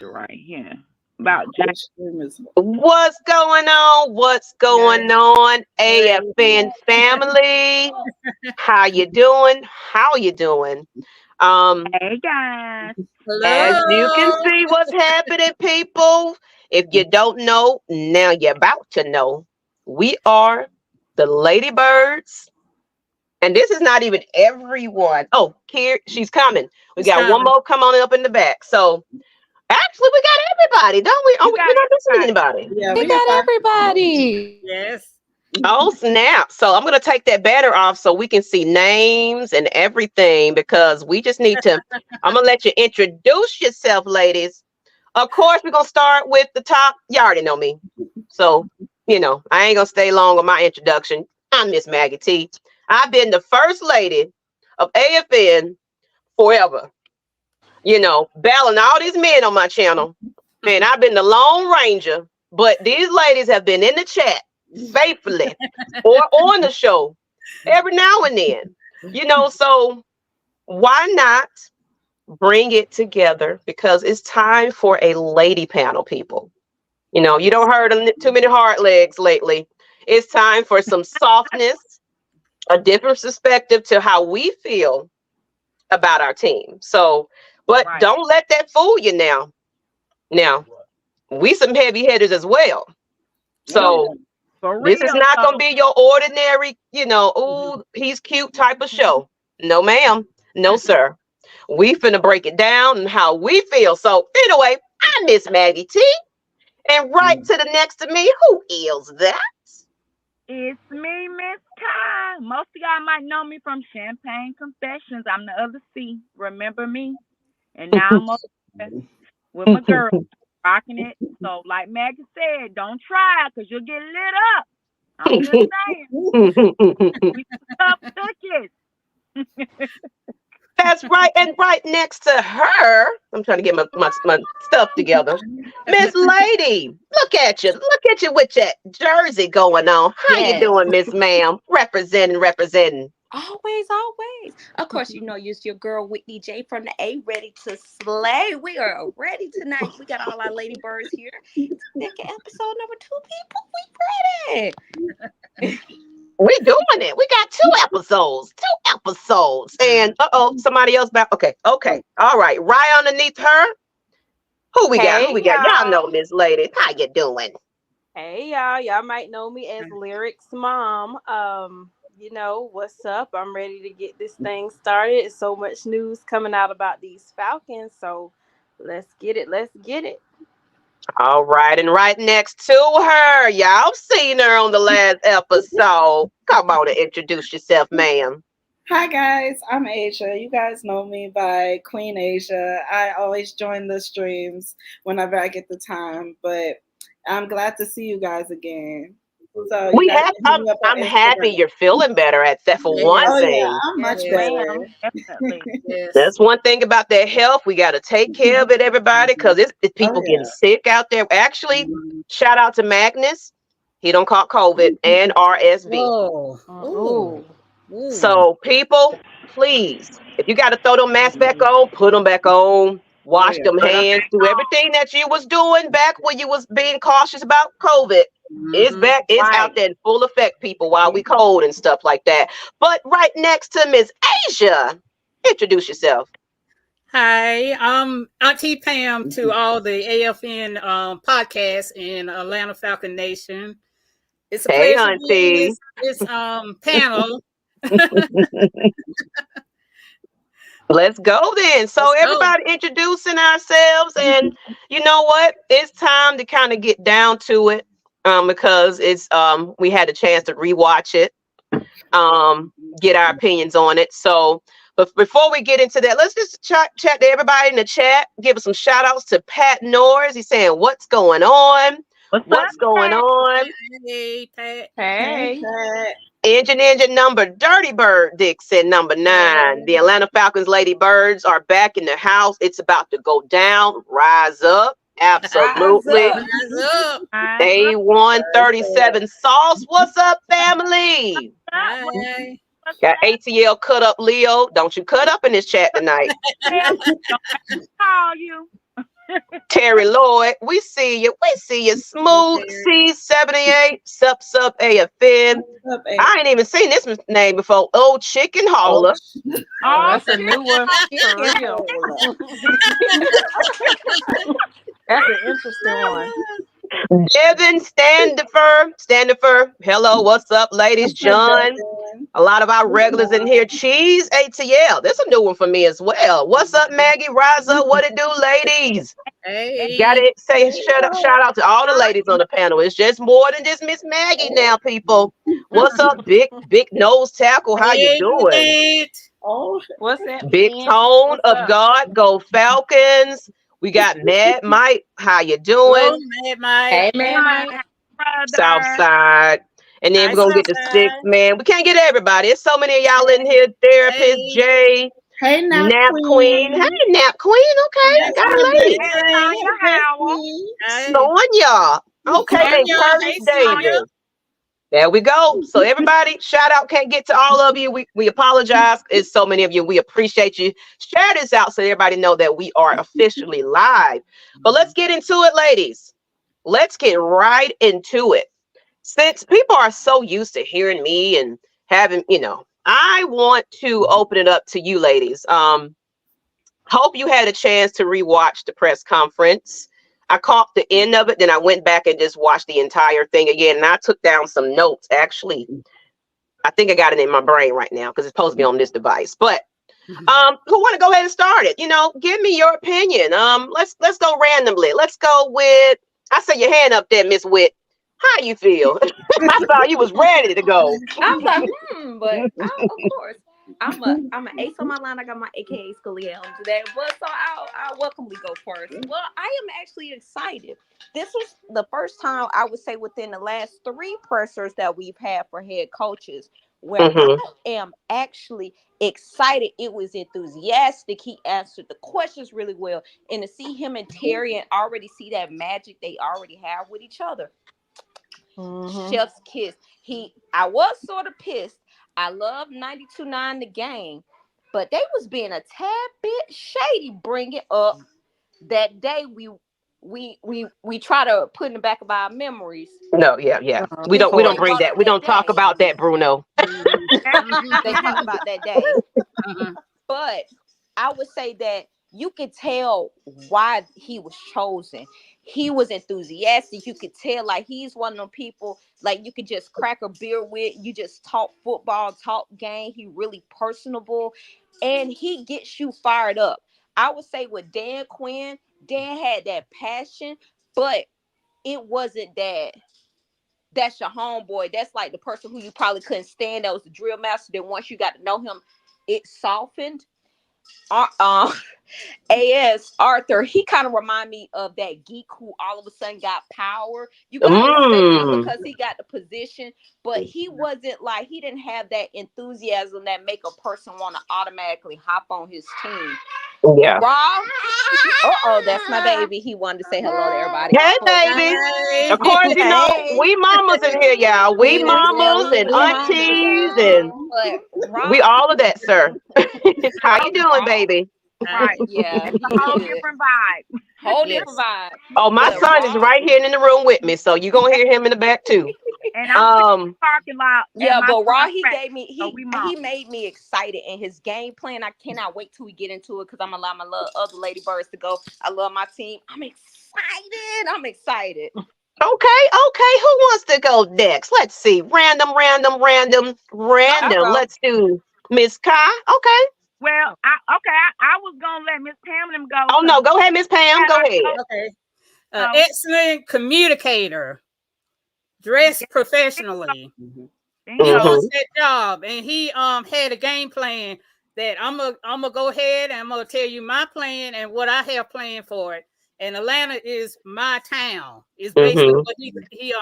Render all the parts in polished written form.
right here about Jack. What's going on? What's going on, AFN family? How you doing? How you doing? Um, Hey guys. as you can Hello. see, what's happening, people. If you don't know, now you're about to know. We are the Lady Birds, and this is not even everyone. Oh, here she's coming. We It's got one coming. more come on up in the back. So actually, we got everybody, don't we? You We're got not missing everybody. anybody. Yeah, We we got got five people. everybody. Yes. Oh snap! So I'm gonna take that banner off so we can see names and everything because we just need to. I'm gonna let you introduce yourself, ladies. Of course, we're gonna start with the top. You already know me, so I ain't gonna stay long on my introduction. I'm Ms Maggie T. I've been the first lady of AFN forever. Battling all these men on my channel, and I've been the Lone Ranger. But these ladies have been in the chat faithfully or on the show every now and then. So why not bring it together? Because it's time for a lady panel, people. You don't heard too many hard legs lately. It's time for some softness, a different perspective to how we feel about our team. So, but Right. don't let that fool you now. Now, we some heavy hitters as well. So For this is real not gonna though. be your ordinary, ooh, he's cute type of show. No, ma'am. No, sir. We finna break it down and how we feel. So anyway, I'm Miss Maggie T. And right to the next to me, who is that? It's me, Miss Ty. Most of y'all might know me from Champagne Confessions. I'm the other C. Remember me? And now I'm up here with my girl rocking it. So like Maggie said, don't try because you'll get lit up. I'm just saying. We tough cookies. That's right. And right next to her, I'm trying to get my stuff together. Miss Lady, look at you. Look at you with your jersey going on. How you Yes. doing, Miss Ma'am? Representing. Always, always. Of course, you know, it's your girl Whitney J from the A, ready to slay. We are ready tonight. We got all our lady birds here. Second episode number 2, people. We ready. We doing it. We got 2 episodes. 2 episodes. And somebody else back. Okay. All right. Right underneath her. Who we got? Who Hey we got? Y'all know y'all. Miss Lady. How you doing? Hey y'all. Y'all might know me as Lyrics Mom. What's up? I'm ready to get this thing started. So much news coming out about these Falcons. So let's get it. Let's get it. All right, and right next to her, y'all seen her on the last episode. Come on and introduce yourself, ma'am. Hi guys, I'm Asia. You guys know me by Queen Asia. I always join the streams whenever I get the time, but I'm glad to see you guys again. So you We guys have. can hit me up on I'm happy Instagram. you're feeling better at that for one Oh Yes. yeah, thing. I'm much Yes, Yes. better. ma'am. Definitely. Yes. That's one thing about that health. We got to take care of it, everybody, because it's Oh people getting yeah. sick out there. Actually, shout out to Magnus. He don't caught COVID and RSV. Oh. Ooh. Ooh. Ooh. So people, please, if you got to throw them masks back on, put them back on. Oh Wash yeah. them hands. Do everything that you was doing back when you was being cautious about COVID. It's Mm-hmm. back. It's Right. out there in full effect, people, while we cold and stuff like that. But right next to Miss Asia, introduce yourself. Hi, I'm Auntie Pam to all the AFN podcasts in Atlanta Falcon Nation. It's a Hey, pleasure being in Auntie. this panel. Let's go then. So Let's go. everybody introducing ourselves, and you know what? It's time to kind of get down to it, because it's we had a chance to rewatch it, get our opinions on it. So, but before we get into that, let's just chat to everybody in the chat. Give us some shout outs to Pat Norris. He's saying, "What's going on? What's up, What's going Pat? on?" Hey, Pat. Hey, Hey. Pat. Engine number Dirty Bird Dixon number 9. The Atlanta Falcons Lady Birds are back in the house. It's about to go down. Rise up. Rise Absolutely. up. Rise up. Eyes up. A137 Sauce. What's up, family? Hi. What's Got up? ATL cut up Leo. Don't you cut up in this chat tonight. Don't call you. Terry Lloyd, we see you. We see you. Smooth C78, Sup AFN. Up, I ain't even seen this name before. Old Chicken oh, Hauler. Oh, Oh, that's a new one for Chicken real. hole. That's an interesting one. Devin Standifer. Hello, what's up, ladies? what's up, John. Devin? A lot of our regulars in here. Cheese ATL. That's a new one for me as well. What's up, Maggie? Rise up. What it do, ladies? Got Hey. to say shout out to all the ladies on the panel. It's just more than just Ms. Maggie now, people. What's up, big nose tackle? How you Hey, doing? Nyght. Oh, What's that? Big Ant? Tone What's of up? God. Go Falcons. We got Mad Mike. How you Hello, doing? Mad Mike. Hey, Hey, man. Mike. South brother. side. And then Hi, we're gonna get the six Southside. man. We can't get everybody. It's so many of y'all in here. Therapist Hey, Jay, hey, Nap Nap Queen. Queen. Hey, Nap Queen. Okay, Nap got Queen. a Hey, lady. And Jay. Sonya Howell. Hey, Sonya. Okay, and Sonia. Curtis Hey, Sonia. Davis. There we go. So everybody, shout out. Can't get to all of you. We apologize. It's so many of you. We appreciate you. Share this out so everybody know that we are officially live. But let's get into it, ladies. Let's get right into it. Since people are so used to hearing me and having, I want to open it up to you, ladies. Hope you had a chance to rewatch the press conference. I caught the end of it, then I went back and just watched the entire thing again. And I took down some notes. Actually, I think I got it in my brain right now because it's supposed to be on this device. But who want to go ahead and start it? Give me your opinion. Let's go randomly. Let's go with. I see your hand up there, Miss Witt. How you feel? I thought you was ready to go. I'm like, but of course, I'm a ace on my line. I got my AKA Scully on today, but so I'll welcomely go first. Well, I am actually excited. This was the first time I would say within the last 3 pressers that we've had for head coaches where I am actually excited. It was enthusiastic. He answered the questions really well, and to see him and Terry and already see that magic they already have with each other. Chef's kiss. I was sort of pissed. I love 92.9 the game, but they was being a tad bit shady. Bring it up that day. We try to put in the back of our memories. No, yeah. We don't bring that. We don't talk about that, Bruno. They talk about that day, but I would say that you could tell why he was chosen. He was enthusiastic. You could tell like he's one of them people like you could just crack a beer with. You just talk football, talk game. He really personable, and he gets you fired up. I would say with Dan Quinn, Dan had that passion, but it wasn't that. That's your homeboy. That's like the person who you probably couldn't stand. That was the drill master. Then once you got to know him, it softened. AS Arthur, he kind of remind me of that geek who all of a sudden got power. You got to respect him because he got the position, but he wasn't like he didn't have that enthusiasm that make a person want to automatically hop on his team. Yeah. Rob, that's my baby. He wanted to say hello to everybody. Hey, baby. Hey. Of course, we mamas in here, y'all. We mamas and aunties and we all of that, sir. How you doing, baby? Right. Yeah. It's a whole different vibe. Different vibe. Oh, my son is right here in the room with me, so you're gonna hear him in the back too. And I'm in the parking lot. Yeah, but Raw, he made me excited in his game plan. I cannot wait till we get into it because I'm gonna allow my other Lady Birds to go. I love my team. I'm excited. Okay. Who wants to go next? Let's see. Random. Let's do Miss Kai. Okay. Well, I was gonna let Miss Pam go. Oh no, go ahead, Miss Pam. Go ahead. Okay. Excellent communicator, dressed professionally. He knows that job, and he had a game plan that I'm gonna go ahead and I'm gonna tell you my plan and what I have planned for it. And Atlanta is my town. Is basically what he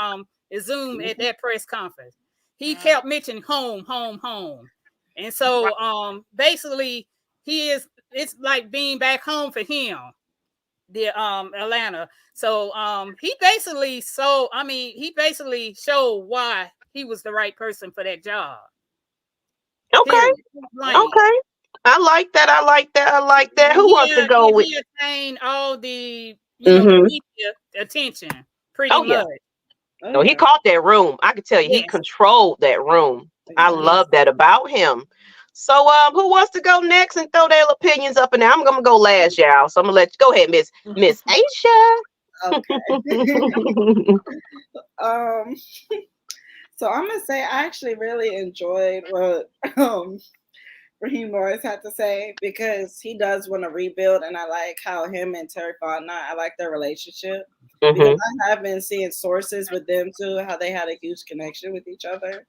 assumed at that press conference. He kept mentioning home. And so basically it's like being back home for him, the Atlanta. So he basically showed why he was the right person for that job. Okay. I like that. Who wants to go with? He attained all the media attention, pretty much. No, he caught that room. I could tell you, he controlled that room. I love that about him. So, who wants to go next and throw their opinions up in there? I'm gonna go last, y'all. So I'm gonna let you go ahead, Miss Aisha. Okay. So I'm gonna say I actually really enjoyed what Raheem Morris had to say, because he does want to rebuild, and I like how him and Terry Fontenot, I like their relationship, because I have been seeing sources with them too, how they had a huge connection with each other.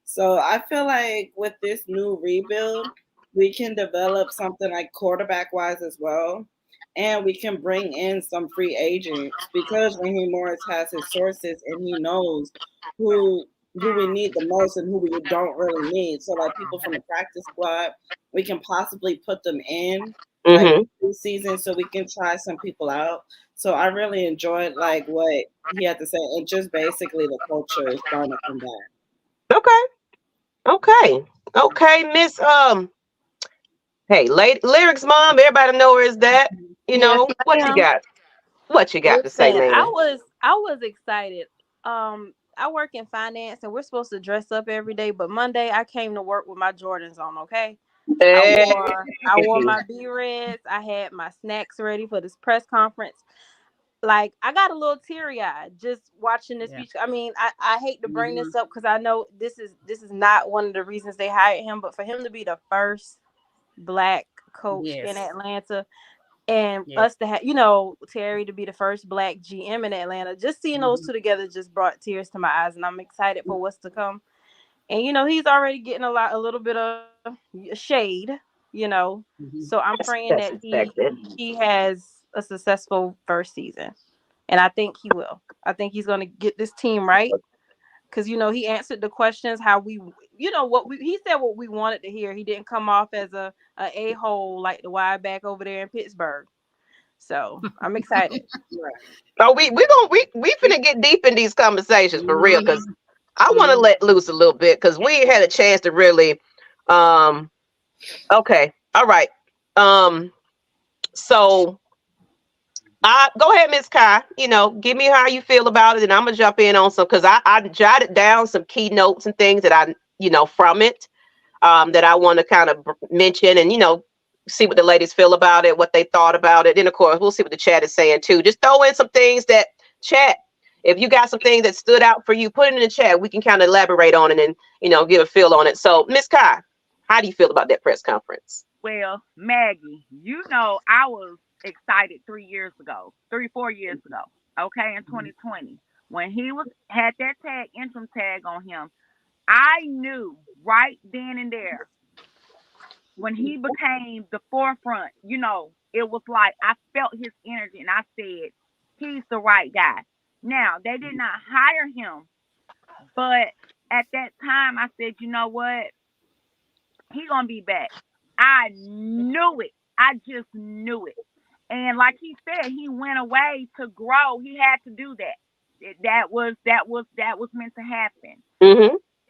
So I feel like with this new rebuild, we can develop something like quarterback wise as well. And we can bring in some free agents, because Raheem Morris has his sources and he knows who we need the most and who we don't really need. So like people from the practice squad, we can possibly put them in like this season so we can try some people out. So I really enjoyed like what he had to say, and just basically the culture is starting to come back. Okay, Miss hey, lyrics mom, everybody know her as that. You know, what you got? What you got to say, Listen, man? I was excited. I work in finance and we're supposed to dress up every day, but Monday I came to work with my Jordans on, okay? I wore my B-Reds. I had my snacks ready for this press conference. Like, I got a little teary-eyed just watching this speech. I mean, I hate to bring this up because I know this is not one of the reasons they hired him, but for him to be the first Black coach in Atlanta, and us to have, Terry to be the first Black GM in Atlanta, just seeing those two together just brought tears to my eyes, and I'm excited for what's to come. And he's already getting a little bit of shade, so I'm praying that he has a successful first season, and I think he will. I think he's going to get this team right, because he answered the questions how we, he said what we wanted to hear. He didn't come off as a hole like the wide back over there in Pittsburgh. So I'm excited. Oh, we finna get deep in these conversations for real, because I want to let loose a little bit, because we had a chance to really okay, all right, so go ahead, Miss Kai, give me how you feel about it, and I'm gonna jump in on some, because I jotted down some key notes and things that I from it, that I want to kind of mention, and see what the ladies feel about it, what they thought about it. And of course, we'll see what the chat is saying too. Just throw in some things that chat. If you got some things that stood out for you, put it in the chat. We can kind of elaborate on it and, give a feel on it. So, Miss Kai, how do you feel about that press conference? Well, Maggie, I was excited 4 years ago, okay, in 2020, when he had that interim tag on him. I knew right then and there, when he became the forefront, it was like I felt his energy and I said, he's the right guy. Now, they did not hire him, but at that time I said, you know what? He gonna be back. I knew it. I just knew it. And like he said, he went away to grow. He had to do that. That was meant to happen.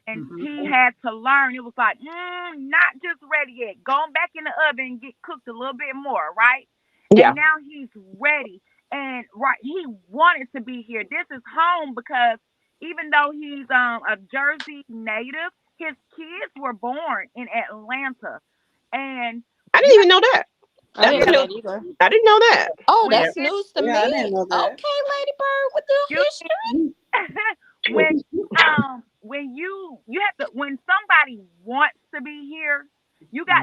And he had to learn. It was like, not just ready yet. Going back in the oven and get cooked a little bit more, right? Yeah. And now he's ready. And he wanted to be here. This is home, because even though he's a Jersey native, his kids were born in Atlanta. And I didn't even know that. I didn't know that either. I didn't know that. Oh, that's news to me. I didn't know that. Okay, Lady Bird with the history. when you have to, when somebody wants to be here,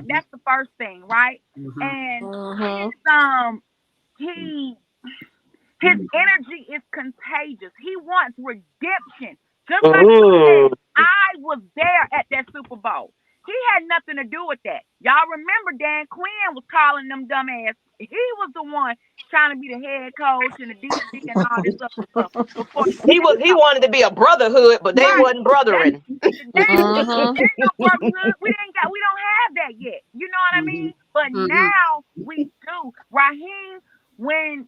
that's the first thing, right? And his energy is contagious. He wants redemption. Just like he said, I was there at that Super Bowl. He had nothing to do with that. Y'all remember Dan Quinn was calling them dumbass. He was the one trying to be the head coach and the DC and all this other stuff. He wanted to be a brotherhood, but they wasn't brothering. There ain't no brotherhood. We don't have that yet. You know what I mean? But now we do. Raheem, when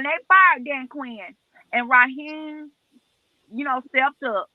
they fired Dan Quinn and Raheem, stepped up,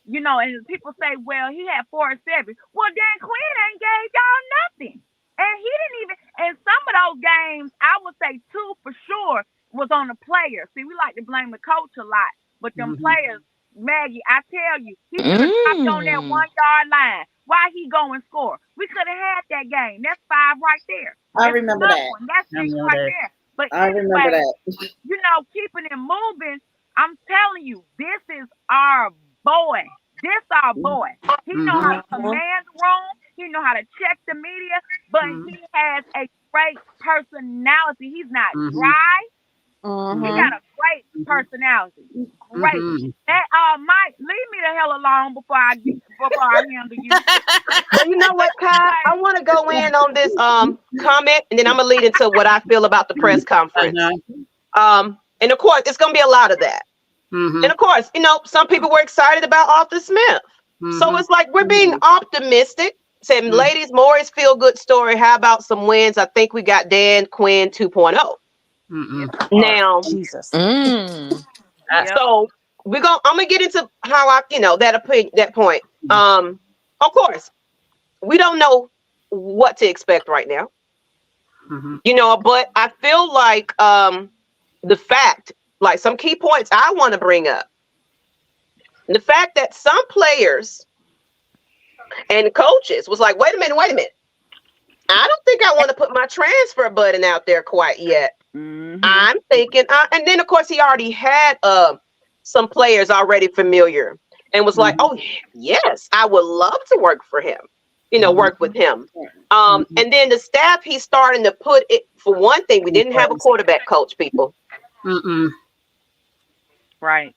and people say, well, he had 4 or 7. Well, Dan Quinn ain't gave y'all nothing. And he didn't even. And some of those games, I would say 2 for sure was on the players. See, we like to blame the coach a lot, but them players, Maggie, I tell you, he should have stopped on that 1-yard line. Why he go and score? We could have had that game. That's 5 right there. I That's remember another that. one. That's 6 right there. But I remember anyway, that. you know, keeping it moving, I'm telling you, this is our boy. This our boy. He know how to command the room. He know how to check the media, but he has a great personality. He's not dry. He got a great personality. Great. That Mike, leave me the hell alone before I handle you. But you know what, Kai? I want to go in on this comment, and then I'm gonna lead into what I feel about the press conference. And of course, it's gonna be a lot of that. And of course, you know, some people were excited about Arthur Smith. So it's like we're being optimistic. Saying, ladies, Morris feel good story. How about some wins? I think we got Dan Quinn 2.0. Now, Jesus. So I'm gonna get into how I, you know, that point. Of course, we don't know what to expect right now. You know, but I feel like the fact, like some key points I want to bring up, the fact that some players and coaches was like, wait a minute. I don't think I want to put my transfer button out there quite yet. I'm thinking, and then of course he already had some players already familiar and was like, oh yes, I would love to work for him, you know, work with him. And then the staff, he's starting to put it, for one thing, we didn't have a quarterback coach, people. Right.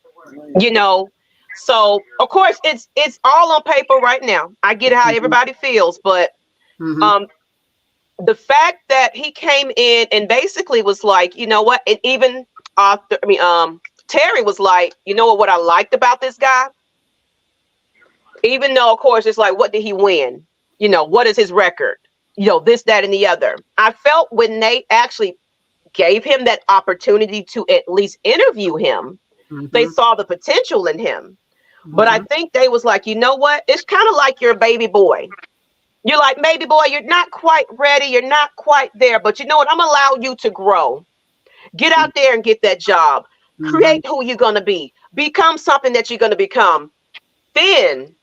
You know, so of course it's all on paper right now. I get how everybody feels, but the fact that he came in and basically was like, you know what, and even Terry was like, you know what I liked about this guy, even though of course it's like, what did he win? You know, what is his record? You know, this, that, and the other. I felt when Nyght actually gave him that opportunity to at least interview him, they saw the potential in him. But I think they was like, you know what? It's kind of like your baby boy. You're like, baby boy, you're not quite ready. You're not quite there. But you know what? I'm going to allow you to grow. Get out there and get that job. Create who you're going to be. Become something that you're going to become. Then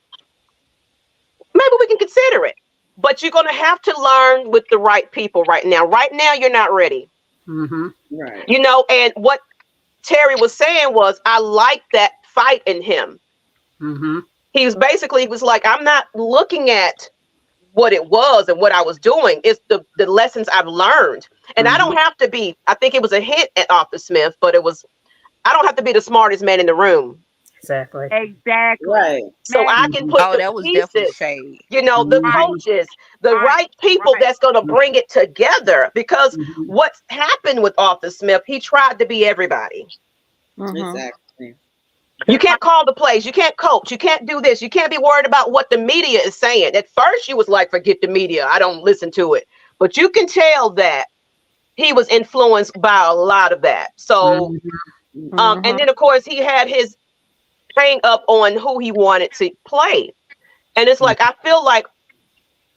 maybe we can consider it. But you're going to have to learn with the right people right now. Right now, you're not ready. Right. You know, and what Terry was saying was, I like that fight in him. He was like, I'm not looking at what it was and what I was doing. It's the lessons I've learned. And I don't have to be, I think it was a hint at Arthur Smith, but I don't have to be the smartest man in the room. Exactly. Right. So I can put that was definitely shade. You know, the coaches, the right people that's going to bring it together. Because what's happened with Arthur Smith, he tried to be everybody. Exactly. You can't call the plays. You can't coach. You can't do this. You can't be worried about what the media is saying. At first, you was like, forget the media. I don't listen to it. But you can tell that he was influenced by a lot of that. So, and then, of course, he had his hang up on who he wanted to play. And it's like, I feel like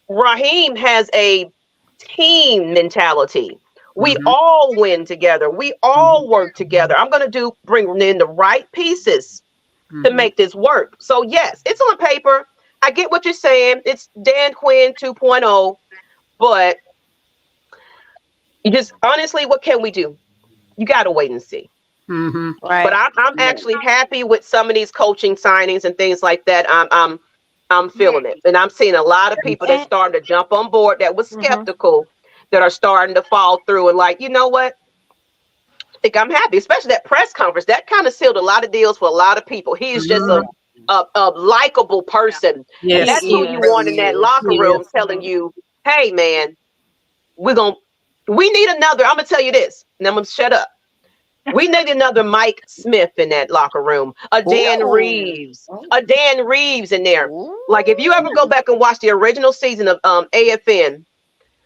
Raheem has a team mentality. We all win together. We all work together. I'm going to bring in the right pieces to make this work. So yes, it's on paper. I get what you're saying. It's Dan Quinn 2.0, but you just, honestly, what can we do? You got to wait and see. Right. But I'm actually happy with some of these coaching signings and things like that. I'm feeling it. And I'm seeing a lot of people that starting to jump on board that was skeptical that are starting to fall through and like, you know what? I think I'm happy, especially that press conference. That kind of sealed a lot of deals for a lot of people. He's just a likable person. Yes, That's who you want in that locker room telling you, hey, man, we need another. I'm going to tell you this, and I'm going to shut up. We need another Mike Smith in that locker room. A Dan Reeves in there. Like if you ever go back and watch the original season of AFN,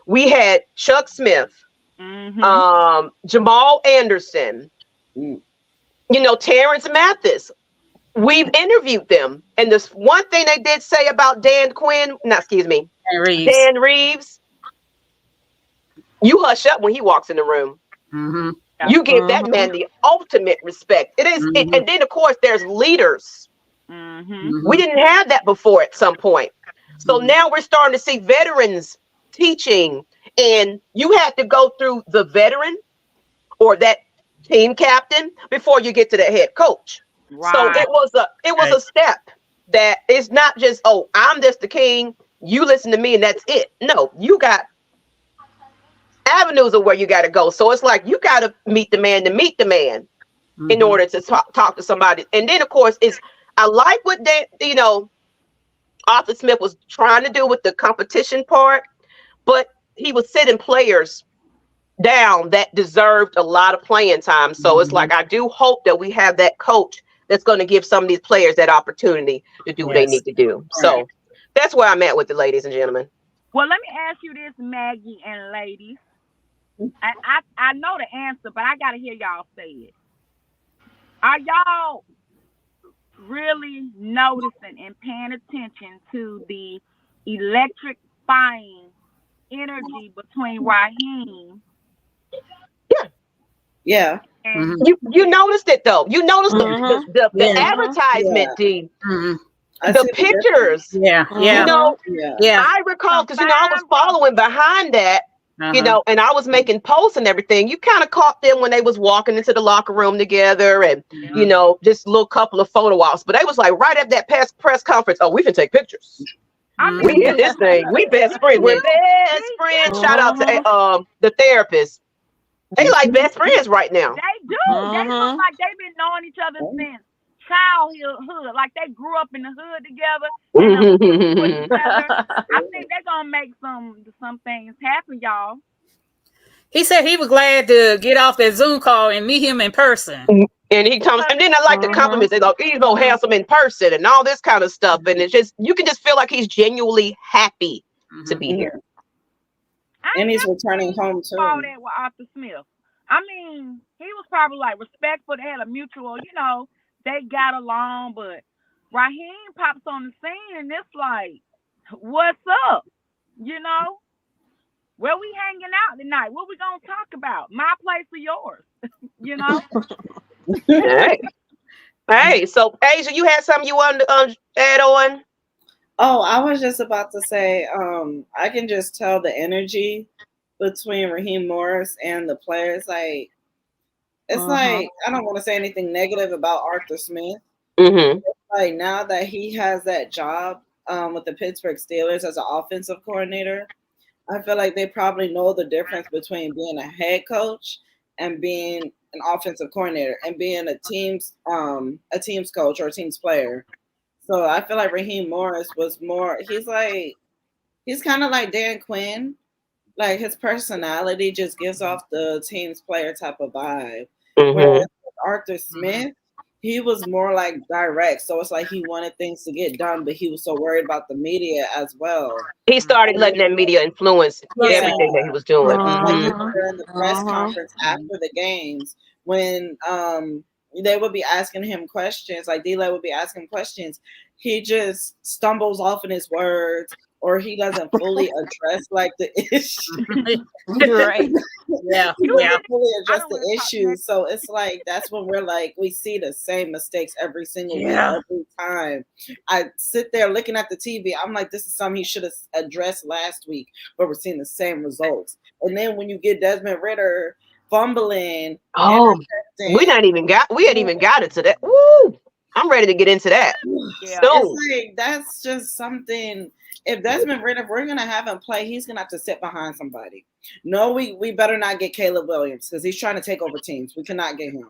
we had Chuck Smith, Jamal Anderson, you know, Terrence Mathis. We've interviewed them. And this one thing they did say about Dan Reeves, you hush up when he walks in the room. Mm-hmm. You give that man the ultimate respect. It is, and then of course there's leaders. We didn't have that before at some point. So now we're starting to see veterans teaching, and you have to go through the veteran or that team captain before you get to the head coach. Right. So it was a step that it's not just, oh, I'm just the king, you listen to me and that's it. No, you got avenues of where you got to go. So it's like you got to meet the man in order to talk to somebody. And then of course I like what Arthur Smith was trying to do with the competition part, but he was sitting players down that deserved a lot of playing time. So it's like, I do hope that we have that coach that's going to give some of these players that opportunity to do what they need to do. Right. So that's where I'm at with it, ladies and gentlemen. Well, let me ask you this, Maggie and ladies. I know the answer, but I got to hear y'all say it. Are y'all really noticing and paying attention to the electrifying energy between Raheem? Yeah. You noticed it though. You noticed the advertisement, D. The pictures. Yeah. I recall because I was following behind that. And I was making posts and everything. You kind of caught them when they was walking into the locker room together and, just a little couple of photo ops. But they was like right at that press conference, oh, we can take pictures. We in this thing. We best friends. We're best friends. Shout out to the therapist. They like best friends right now. They do. They look like they've been knowing each other since childhood. Like they grew up in the hood together. I think they're gonna make some things happen, y'all. He said he was glad to get off that Zoom call and meet him in person. And he comes, and then I like the compliments. They go, he's more handsome in person and all this kind of stuff. And it's just, you can just feel like he's genuinely happy to be here. And he's returning home too. All that with Arthur Smith. I mean, he was probably like respectful. They had a mutual, they got along. But Raheem pops on the scene, and it's like, what's up? Where we hanging out tonight? What we gonna talk about? My place or yours? Hey, so Asia, you had something you wanted to add on? Oh, I was just about to say, I can just tell the energy between Raheem Morris and the players. Like, it's like, I don't want to say anything negative about Arthur Smith. It's like now that he has that job with the Pittsburgh Steelers as an offensive coordinator, I feel like they probably know the difference between being a head coach and being an offensive coordinator and being a team's coach or a team's player. So I feel like Raheem Morris was more, he's kind of like Dan Quinn. Like his personality just gives off the team's player type of vibe. Whereas Arthur Smith, he was more like direct. So it's like he wanted things to get done, but he was so worried about the media as well. He started letting that media influence everything that he was doing. During the press conference after the games, when they would be asking him questions, like D-Lay would be asking questions, he just stumbles off in his words, or he doesn't fully address like the issue. Right. He doesn't fully address the issue. So it's like that's when we're like, we see the same mistakes every single week, every time. I sit there looking at the TV. I'm like, this is something he should have addressed last week, but we're seeing the same results. And then when you get Desmond Ridder fumbling, we hadn't even got into that. Woo! I'm ready to get into that. It's like, that's just something. If Desmond Ridder, if we're gonna have him play, he's gonna have to sit behind somebody. No, we better not get Caleb Williams because he's trying to take over teams. We cannot get him.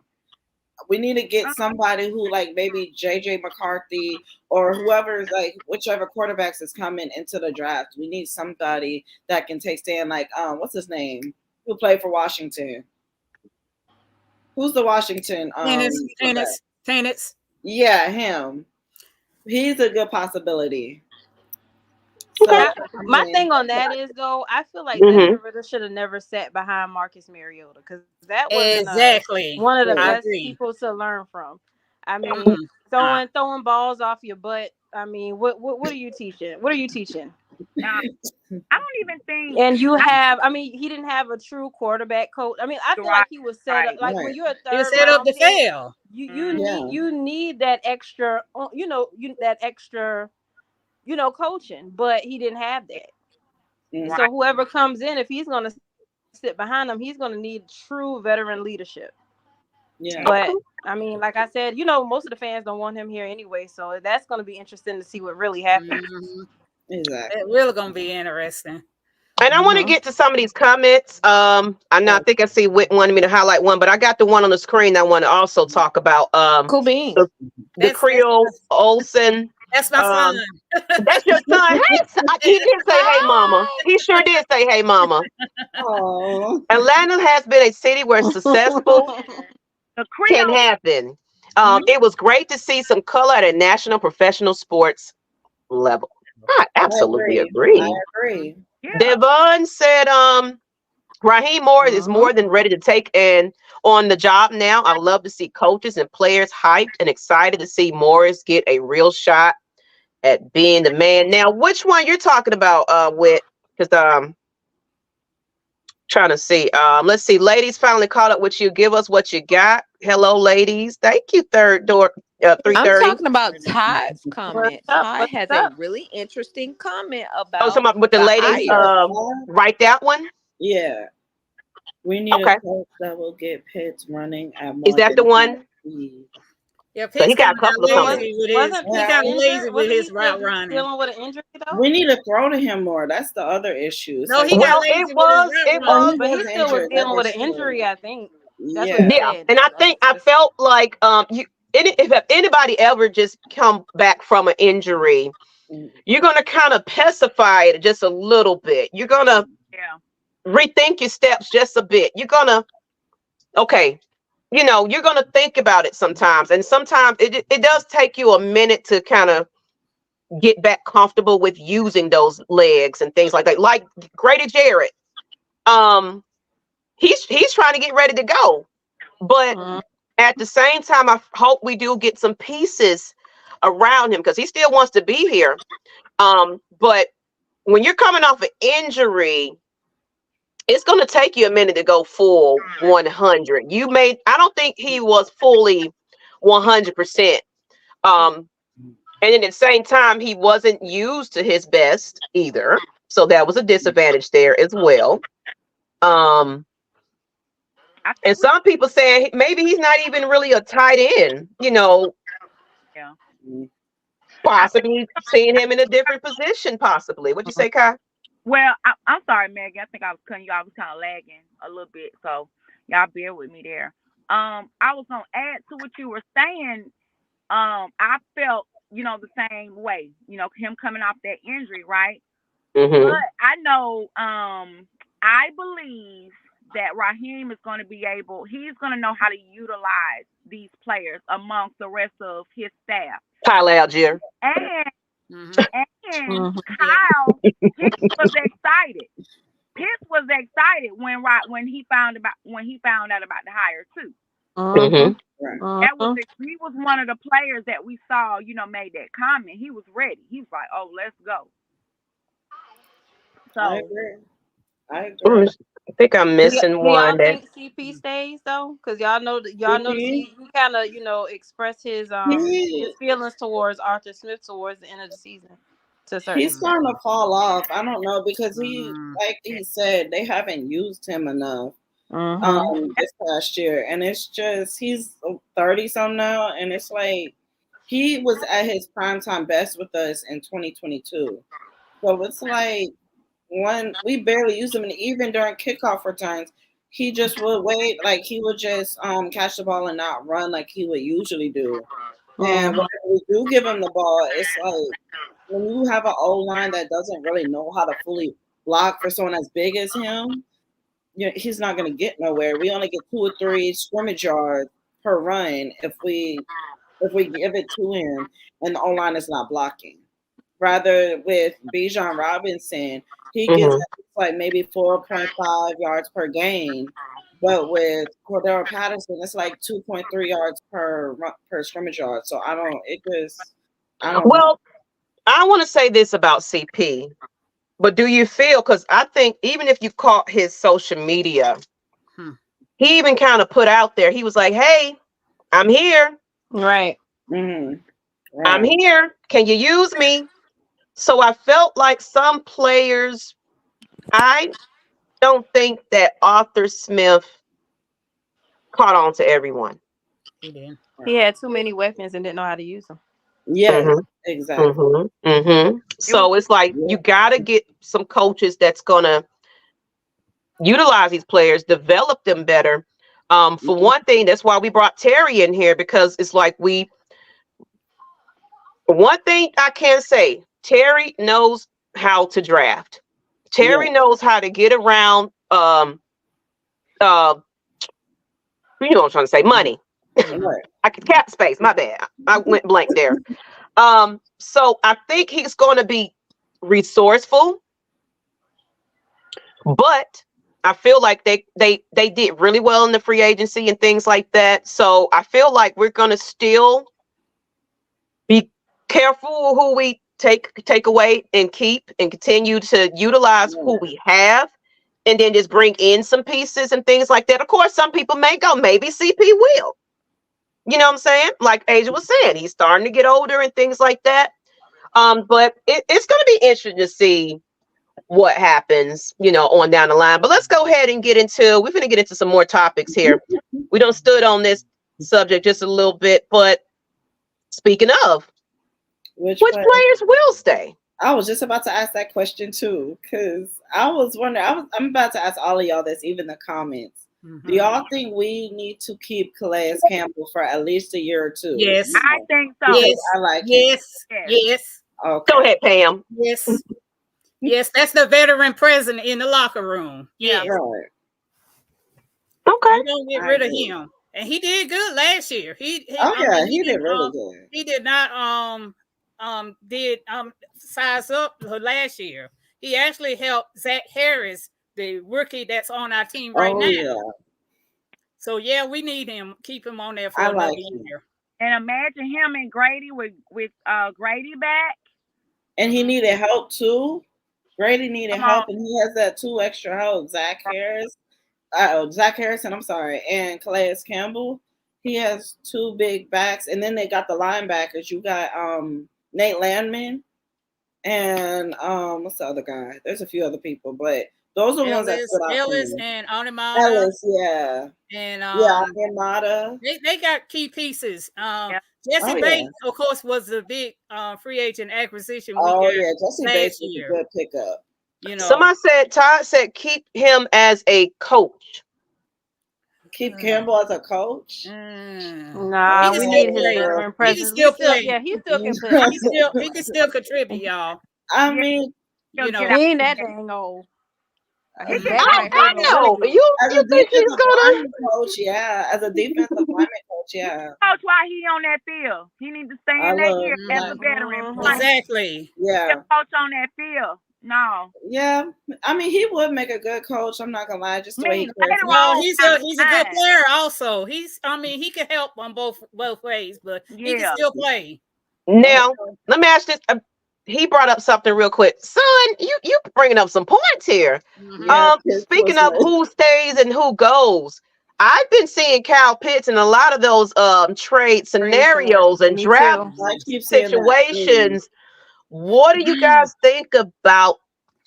We need to get somebody who, like maybe JJ McCarthy or whoever's like whichever quarterbacks is coming into the draft. We need somebody that can take stand. Like what's his name? Who played for Washington? Who's the Washington? Tennis. Yeah, him. He's a good possibility. So, my thing on that is though, I feel like Desmond Ridder should have never sat behind Marcus Mariota because that was one of the best people to learn from. I mean, throwing balls off your butt. I mean, what are you teaching? What are you teaching? Now, I don't even think. And you have, I mean, he didn't have a true quarterback coach. I mean, I feel Right, like he was set up. Like when Right. you're a He was third set up round to pick, fail. Yeah. you need that extra, that extra, coaching. But he didn't have that. And Mm. so whoever comes in, if he's going to sit behind him, he's going to need true veteran leadership. Yeah. But I mean, like I said, most of the fans don't want him here anyway. So that's going to be interesting to see what really happens. Exactly. It's really gonna be interesting. And I want to get to some of these comments. I think I see Whit wanted me to highlight one, but I got the one on the screen I want to also talk about. Cool beans. The Creole Olsen. That's my son. That's your son. Hey, he did say, "Hey, mama." He sure did say, "Hey, mama." Oh. Atlanta has been a city where successful the can Creole. happen. It was great to see some color at a national professional sports level. I absolutely I agree. agree. Yeah. Devon said, Raheem Morris is more than ready to take on the job now. I love to see coaches and players hyped and excited to see Morris get a real shot at being the man. Now, which one you're talking about, Whit? Because trying to see. Let's see. Ladies finally caught up with you. Give us what you got. Hello, ladies. Thank you, third door. I'm 330. talking about Todd's comment. What's up? Todd What's has up? a really interesting comment Oh, about something with the the ladies. hire. Write that one. Yeah. We need Okay. a coach that will get Pitts running at Is more that the than one? speed. Yeah, So he Pitts got kind a of got couple of comments. lazy with his. Wasn't He Pitts got lazy injured? with Wasn't he his route still running. dealing with an injury though? We need to throw to him more. That's the other issue. It's No, like, he got Well, lazy it with his was. route It running. was. he But he was still was injured. That dealing with is an true. injury, I think. That's what he Yeah. Yeah, said. and I felt like if anybody ever just come back from an injury, you're gonna kind of pacify it just a little bit. You're gonna Yeah. rethink your steps just a bit. You're gonna you're gonna think about it sometimes, and sometimes it does take you a minute to kind of get back comfortable with using those legs and things like that. Like Grady Jarrett, um, he's trying to get ready to go, but at the same time, I hope we do get some pieces around him because he still wants to be here. But when you're coming off an injury, it's going to take you a minute to go full 100. I don't think he was fully 100%. And at the same time, he wasn't used to his best either. So that was a disadvantage there as well. And some people say maybe he's not even really a tight end, Yeah. possibly seeing him in a different position, possibly. What'd you say, Kai? Well, I'm sorry, Maggie. I think I was cutting you. I was kind of lagging a little bit, so y'all bear with me there. I was gonna add to what you were saying. I felt, the same way. Him coming off that injury, right? Mm-hmm. But I know, I believe that Raheem is going to be able. He's going to know how to utilize these players amongst the rest of his staff. Tyler Algier. And Kyle Pitts was excited. Pitts was excited when he found out about the hire too. Mm-hmm. He was one of the players that we saw, made that comment. He was ready. He was like, "Oh, let's go." So I agree. I think I'm missing Do one. y'all think CP stays though? Because y'all notice he kind of expressed his feelings towards Arthur Smith towards the end of the season. He's starting to fall off. I don't know because like he said, they haven't used him enough this past year, and it's just he's 30-something now, and it's like he was at his primetime best with us in 2022. So it's like we barely used him, and even during kickoff returns, he just would wait, like he would just catch the ball and not run like he would usually do. And when we do give him the ball, it's like when you have an O-line that doesn't really know how to fully block for someone as big as him, he's not going to get nowhere. We only get 2 or 3 scrimmage yards per run if we give it to him and the O-line is not blocking. Rather with Bijan Robinson, he gets like maybe 4.5 yards per game. But with Cordero Patterson, it's like 2.3 yards per scrimmage yard. So I don't know. Well, I want to say this about CP. But do you feel, because I think even if you caught his social media, he even kind of put out there, he was like, hey, I'm here. Right. Right. I'm here. Can you use me? So I felt like some players, I don't think that Arthur Smith caught on to everyone. He did. He had too many weapons and didn't know how to use them. Yeah, exactly. So it's like you got to get some coaches that's going to utilize these players, develop them better. For one thing, that's why we brought Terry in here, because it's like one thing I can say, Terry knows how to draft. Terry knows how to get around you know what I'm trying to say, money. I could cap space, my bad. I went blank there. So I think he's going to be resourceful, but I feel like they did really well in the free agency and things like that. So I feel like we're going to still be careful who we take away and keep, and continue to utilize who we have, and then just bring in some pieces and things like that. Of course, some people may go, maybe CP will. You know what I'm saying? Like Asia was saying, he's starting to get older and things like that. But it's going to be interesting to see what happens, on down the line. But let's go ahead and we're going to get into some more topics here. We don't stood on this subject just a little bit, but speaking of, which players will stay? I was just about to ask that question too, because I was wondering. I'm about to ask all of y'all this, even the comments. Do y'all think we need to keep Calais Campbell for at least a year or two? Yes, I think so. Yes, I like yes, yes. Okay. Go ahead, Pam. Yes, yes. That's the veteran president in the locker room. Yes. Right. Okay. We don't get rid of him, and he did good last year. He did really good. He did not size up last year. He actually helped Zach Harris, the rookie that's on our team right now. Yeah. So yeah, we need him. Keep him on there for another year. And imagine him and Grady with Grady back. And he needed help too. Grady needed help, and he has that 2 extra help. Zach Harrison, I'm sorry, and Calais Campbell. He has 2 big backs, and then they got the linebackers. You got Nate Landman and what's the other guy? There's a few other people, but those are the ones that stood out. Ellis and Onimata. Ellis, yeah. And Onimata. They got key pieces. Jesse Bates, of course, was the big free agent acquisition. Jesse Bates was a good pickup. Somebody said, Todd said, keep him as a coach. Keep Campbell as a coach? Nah, we need his veteran presence. He can still play. Yeah, he still can play. He can still contribute, y'all. I mean, he ain't that dang old. I know. You think he's gonna coach? Yeah, as a defensive lineman coach, yeah. Coach, why he on that field? He needs to stay in that year as a veteran. Exactly. Yeah. Coach on that field. No. Yeah, I mean, he would make a good coach. I'm not gonna lie, just the way he plays. No, he's a good player. Also, he can help on both ways, but he can still play. Now, let me ask this. He brought up something real quick. Son, you bringing up some points here. Speaking of who stays and who goes, I've been seeing Kyle Pitts in a lot of those trade scenarios and draft situations. What do you guys think about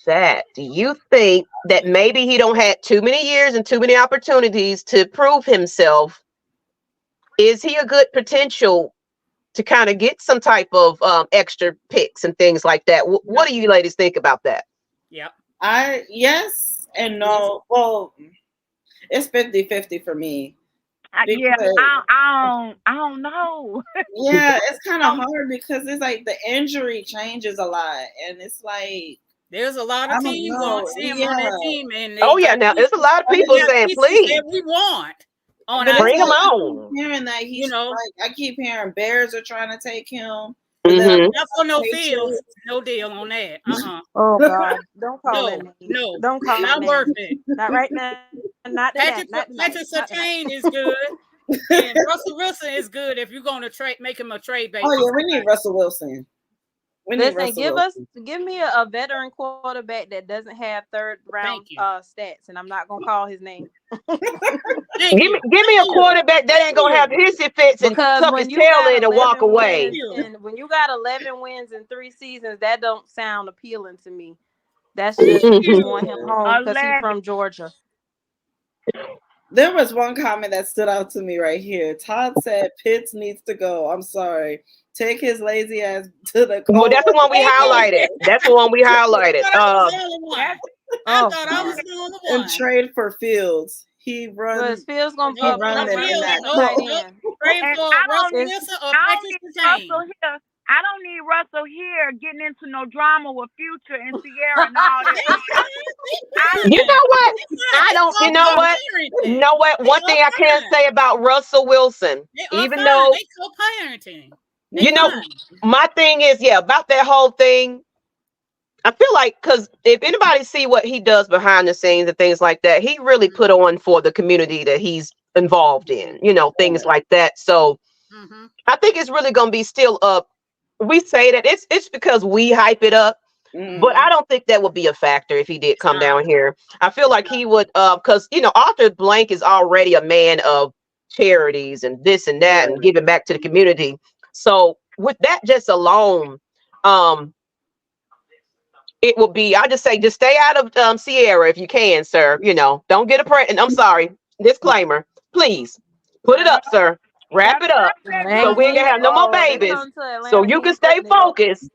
that? Do you think that maybe he don't had too many years and too many opportunities to prove himself? Is he a good potential to kind of get some type of extra picks and things like that? What do you ladies think about that? Yeah. Yes and no. Well, it's 50-50 for me. I don't know. Yeah, it's kind of hard because it's like the injury changes a lot, and it's like there's a lot of teams want him on that team. And now there's a lot of people saying, "Please, that we want on bring him on." Hearing that he's like, I keep hearing Bears are trying to take him. Not for no Fields, no deal on that. Oh God, don't call it. No, don't call not it. worth it. Not right now. Not Patrick Surtain is good, and Russell Wilson is good. If you're going to make him a trade base. Oh yeah, we need Russell Wilson. Listen, give me a veteran quarterback that doesn't have third round stats, and I'm not gonna call his name. Give me a quarterback that ain't gonna have hissy fits and tuck his tail in and walk away. And when you got 11 wins in 3 seasons, that don't sound appealing to me. That's just you want him home because he's from Georgia. There was one comment that stood out to me right here. Todd said Pitts needs to go. I'm sorry. Take his lazy ass to the cold. Well, that's the one we highlighted. That's the one we highlighted. I thought I was the only one. And trade for Fields. He runs. Fields gonna run in that I don't need Russell here getting into no drama with Future and Sierra and all that. You know what? I don't. You know what? You know what? One thing I can say about Russell Wilson, even though they co-parenting. You know, my thing is, about that whole thing. I feel like, because if anybody see what he does behind the scenes and things like that, he really put on for the community that he's involved in, things like that. So I think it's really going to be still up. We say that it's because we hype it up, but I don't think that would be a factor if he did come down here. I feel like he would, because, Arthur Blank is already a man of charities and this and that and giving back to the community. So with that just alone, it will be, I just say, just stay out of Sierra if you can, sir. Don't get pregnant. I'm sorry. Disclaimer, please put it up, sir. Wrap it up so we ain't gonna have no more babies. So you can stay focused.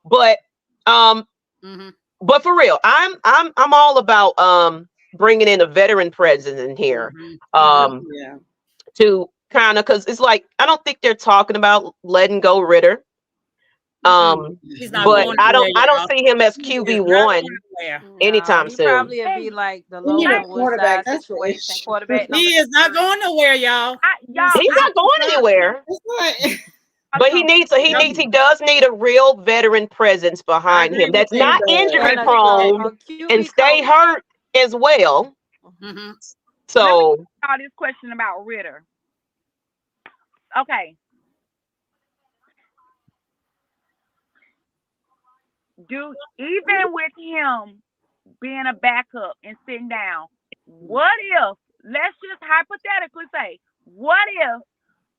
But but for real, I'm all about bringing in a veteran president here. To kind of, because it's like I don't think they're talking about letting go Ryder. But I don't see him as QB1 anytime soon. Probably would be like the Logan quarterback situation. He is not going nowhere, y'all. He's not going anywhere. But he does need a real veteran presence behind him that's not injury prone and stay hurt as well. So let me ask this question about Ryder. Okay. Even with him being a backup and sitting down, what if, let's just hypothetically say, what if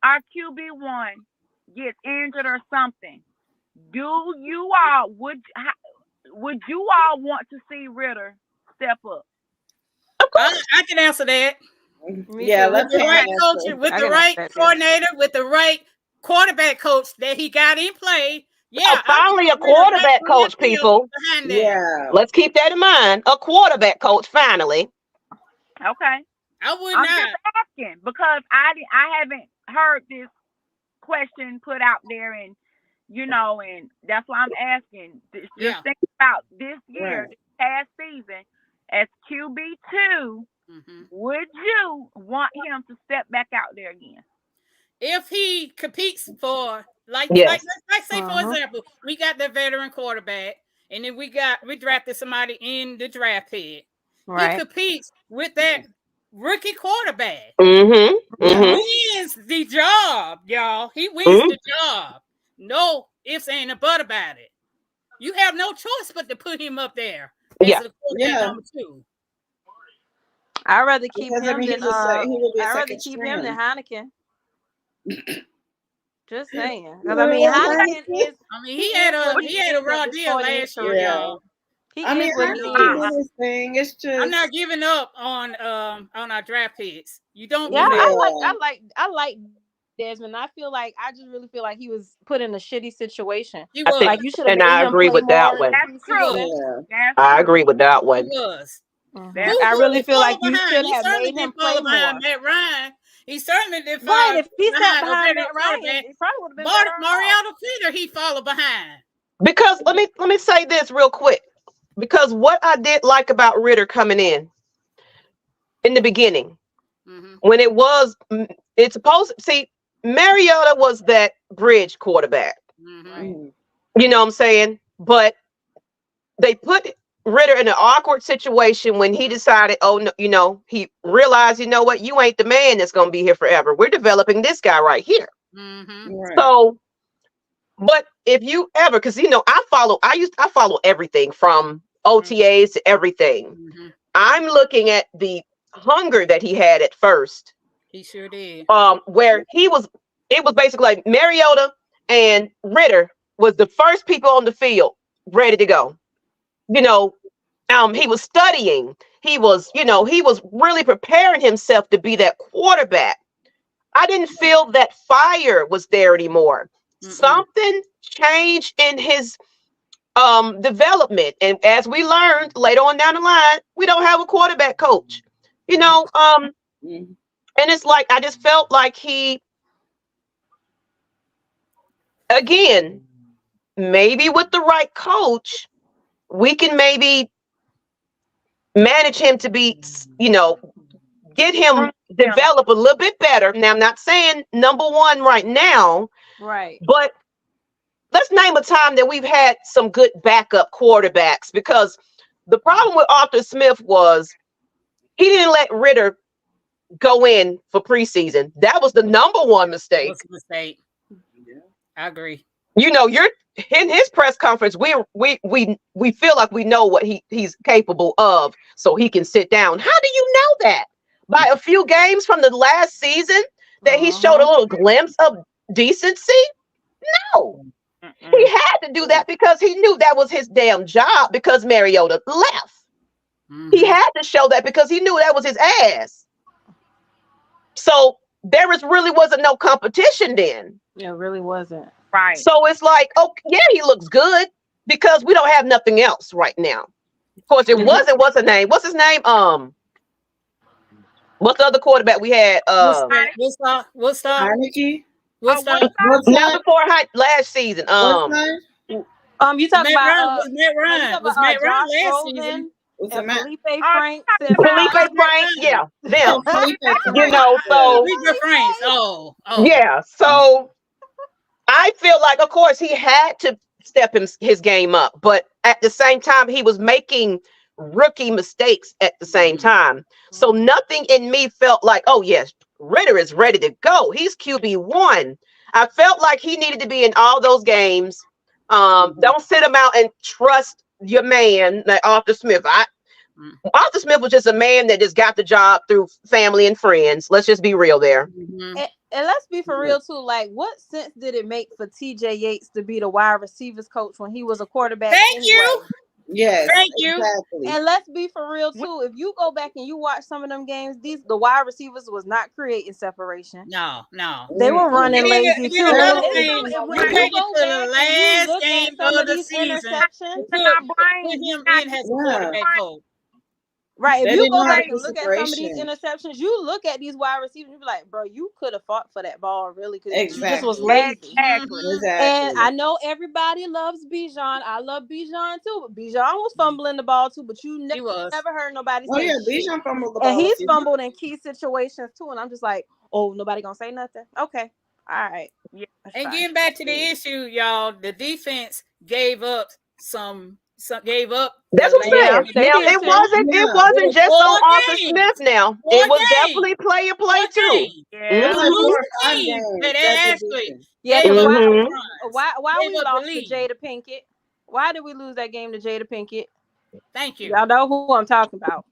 our QB1 gets injured or something? Would you all want to see Ryder step up? I can answer that. Yeah, with the right coach, with the right coordinator, with the right quarterback coach that he got in play. Yeah, finally a quarterback coach, people. Yeah, let's keep that in mind. A quarterback coach, finally. Okay, I would I'm not. just asking because I haven't heard this question put out there, and and that's why I'm asking. Just think about this year, this past season, as QB2. Would you want him to step back out there again? If he competes for, like say for example, we got the veteran quarterback, and then we drafted somebody in the draft pick. He competes with that rookie quarterback. He wins the job, y'all. He wins the job. No ifs, ain't a but about it. You have no choice but to put him up there as the quarterback number 2. I'd rather keep him than Heineken. Just saying, because Heineken is. He had a raw deal last year, y'all. It's just I'm not giving up on our draft picks. You don't. Yeah, I like Desmond. I just really feel like he was put in a shitty situation. He was. Like you should have. And I agree with that one. That's true. I agree with that one. He was. I really feel like you should have made him play more. Matt Ryan. He certainly did. Right, if he sat behind Matt Ryan, it probably would have been better. Mariano Peter, he followed behind. Because let me say this real quick. Because what I did like about Ryder coming in the beginning, when it's supposed to see Mariota was that bridge quarterback. You know what I'm saying? But they put Ryder in an awkward situation when he decided, he realized, what, you ain't the man that's going to be here forever. We're developing this guy right here. So But if you ever, because I follow everything from OTAs to everything. I'm looking at the hunger that he had at first. He sure did. Where it was basically like Mariota and Ryder was the first people on the field ready to go. He was studying. He was really preparing himself to be that quarterback. I didn't feel that fire was there anymore. Something changed in his development. And as we learned later on down the line, we don't have a quarterback coach. And it's like I just felt like he, again, maybe with the right coach, we can maybe manage him to be, get him develop a little bit better. Now, I'm not saying number one right now, right? But let's name a time that we've had some good backup quarterbacks, because the problem with Arthur Smith was he didn't let Ryder go in for preseason. That was the number one mistake. What's a mistake? Yeah, I agree. You're in his press conference. We feel like we know what he's capable of, so he can sit down. How do you know that? By a few games from the last season that he showed a little glimpse of decency? No. He had to do that because he knew that was his damn job, because Mariota left. He had to show that because he knew that was his ass. So there really wasn't no competition then. It really wasn't. Right. So it's like, oh yeah, he looks good because we don't have nothing else right now. Of course, it wasn't. What's his name? What's the other quarterback we had? What's Heineke? Not before last season. You talking about Matt Ryan? Was Matt Ryan last season? Felipe Frank. Felipe Frank, yeah, them. So Franks. Yeah. So I feel like, of course, he had to step his game up, but at the same time, he was making rookie mistakes at the same time. So nothing in me felt like, oh yes, Ryder is ready to go. He's QB1. I felt like he needed to be in all those games. Don't sit him out and trust your man, like Arthur Smith. Arthur Smith was just a man that just got the job through family and friends. Let's just be real there. And let's be for real too. Like, what sense did it make for TJ Yates to be the wide receivers coach when he was a quarterback? Thank you. Yes. Thank you. Exactly. And let's be for real too. If you go back and you watch some of them games, the wide receivers was not creating separation. No. They were running lazy too. When you go back and you look at some of these interceptions, put him in as a quarterback coach. Right. If you go back and look at some of these interceptions, you look at these wide receivers, you be like, bro, you could have fought for that ball, really, because you just was lazy. Exactly. And I know everybody loves Bijan. I love Bijan too, but Bijan was fumbling the ball too, but you never heard nobody say Bijan fumbled the ball. And he's fumbled in key situations too, and I'm just like, oh, nobody gonna say nothing? Okay. All right. Yeah. And getting back to the issue, y'all, the defense gave up gave up. That's what I'm saying. Now it wasn't just on Arthur Smith. Now it was definitely player play too. Why we lost to Jada Pinkett? Why did we lose that game to Jada Pinkett? Thank you. Y'all know who I'm talking about.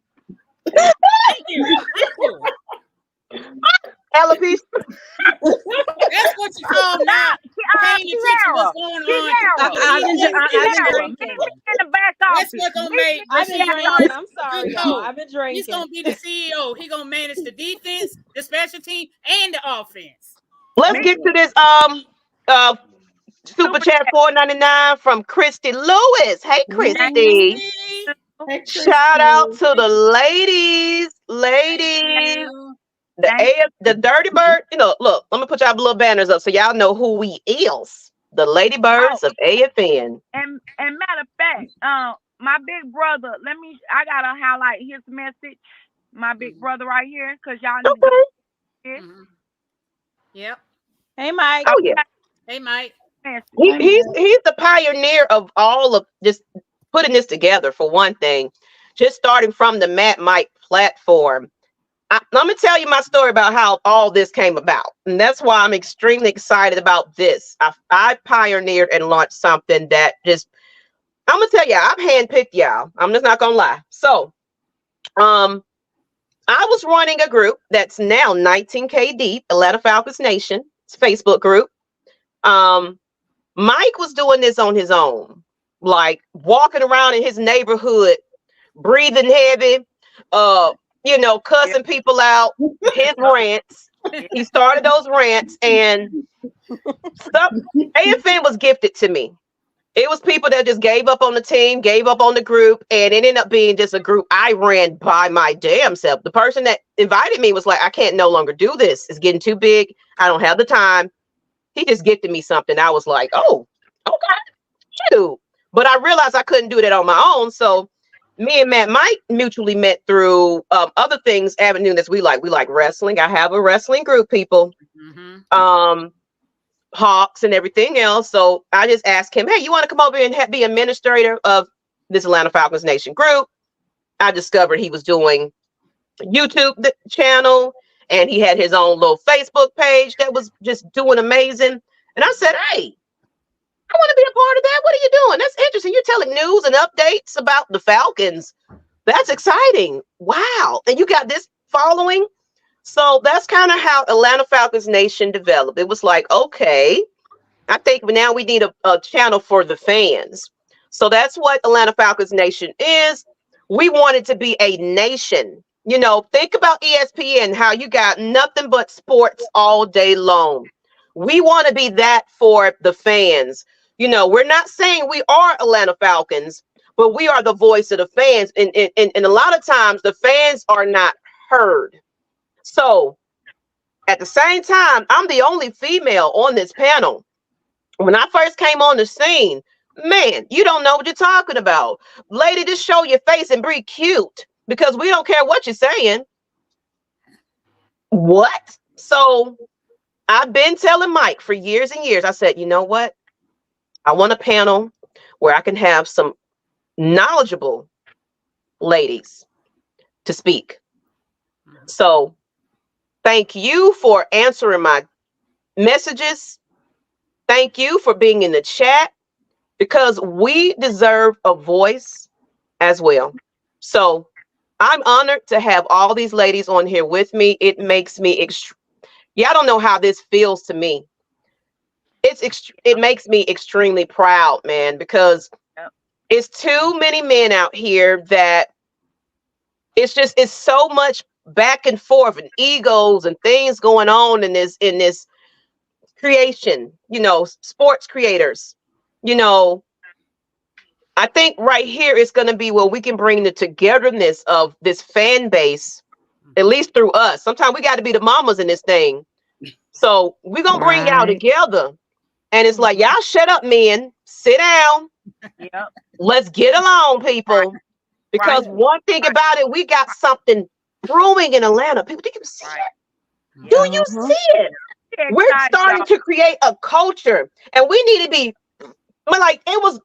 Thank you. Alopecia. That's what you call now. Paying attention what's going on. That's what's gonna make. I've been drinking. I'm sorry, y'all. I've been drinking. He's gonna be the CEO. He's gonna manage the defense, the special team, and the offense. Let's get to this super chat $4.99 from Christy Lewis. Hey, Christy. Shout out to the ladies. The Dirty Bird, look, let me put y'all little banners up so y'all know who we is. The Lady Birds of AFN. And matter of fact, my big brother, I gotta highlight his message. My big brother right here, because y'all know. Okay. Yep. Hey, Mike. Oh yeah. Hey, Mike. He's the pioneer of all of just putting this together, for one thing. Just starting from the Mike platform. I'm gonna tell you my story about how all this came about, and that's why I'm extremely excited about this. I pioneered and launched something that just I'm gonna tell you, I've handpicked y'all. I'm just not gonna lie. So, I was running a group that's now 19K deep, Atlanta Falcons Nation. It's a Facebook group. Mike was doing this on his own, like walking around in his neighborhood, breathing heavy, cussing people out, his rants. He started those rants, and stuff. AFN was gifted to me. It was people that just gave up on the team, gave up on the group, and it ended up being just a group I ran by my damn self. The person that invited me was like, I can't no longer do this. It's getting too big. I don't have the time. He just gifted me something. I was like, oh, okay, shoot. But I realized I couldn't do that on my own. So me and Mike mutually met through other things, avenue that we like. We like wrestling. I have a wrestling group, people. Hawks and everything else. So I just asked him, hey, you want to come over and be administrator of this Atlanta Falcons Nation group? I discovered he was doing YouTube channel, and he had his own little Facebook page that was just doing amazing. And I said, hey, I want to be a part of that. What are you doing? That's interesting. You're telling news and updates about the Falcons. That's exciting. Wow. And you got this following. So that's kind of how Atlanta Falcons Nation developed. It was like, okay, I think now we need a channel for the fans. So that's what Atlanta Falcons Nation is. We wanted to be a nation. You know, think about ESPN, how you got nothing but sports all day long. We want to be that for the fans. You know, we're not saying we are Atlanta Falcons, but we are the voice of the fans. And a lot of times the fans are not heard. So at the same time, I'm the only female on this panel. When I first came on the scene, man, you don't know what you're talking about. Lady, just show your face and be cute, because we don't care what you're saying. What? So I've been telling Mike for years and years, I said, you know what? I want a panel where I can have some knowledgeable ladies to speak. So thank you for answering my messages. Thank you for being in the chat, because we deserve a voice as well. So I'm honored to have all these ladies on here with me. It makes me y'all don't know how this feels to me. It makes me extremely proud, man, because it's too many men out here that it's so much back and forth and egos and things going on in this creation, you know, sports creators. You know, I think right here is going to be where we can bring the togetherness of this fan base, at least through us. Sometimes we got to be the mamas in this thing. So we're going to bring y'all together. And it's like, y'all shut up, men. Sit down. Yep. Let's get along, people. Because one thing about it, we got something brewing in Atlanta. People, do you see it? Do you see it? We're starting to create a culture, and we need to be like, it was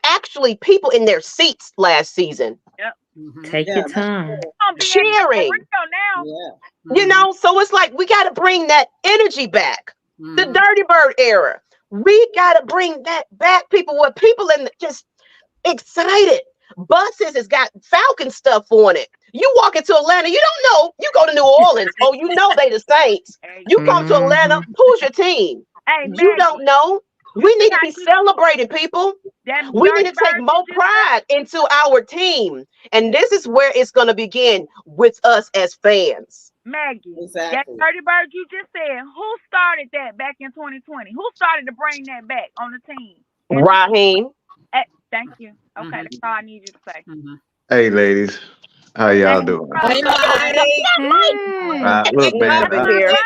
actually people in their seats last season. Yep. Take your time. Cheering. You know, so it's like we got to bring that energy back. The Dirty Bird era. We got to bring that back, people, where people just excited. Buses has got Falcon stuff on it. You walk into Atlanta, you don't know. You go to New Orleans, oh, you know they the Saints. You come to Atlanta, who's your team? You don't know. We need to be celebrating, people. We need to take more pride into our team. And this is where it's going to begin with us as fans. Maggie, that Dirty Bird you just said, who started that back in 2020? Who started to bring that back on the team? Raheem. Thank you. Okay, that's all I need you to say. Hey, ladies. How y'all doing? Hey, Look, man. Right there.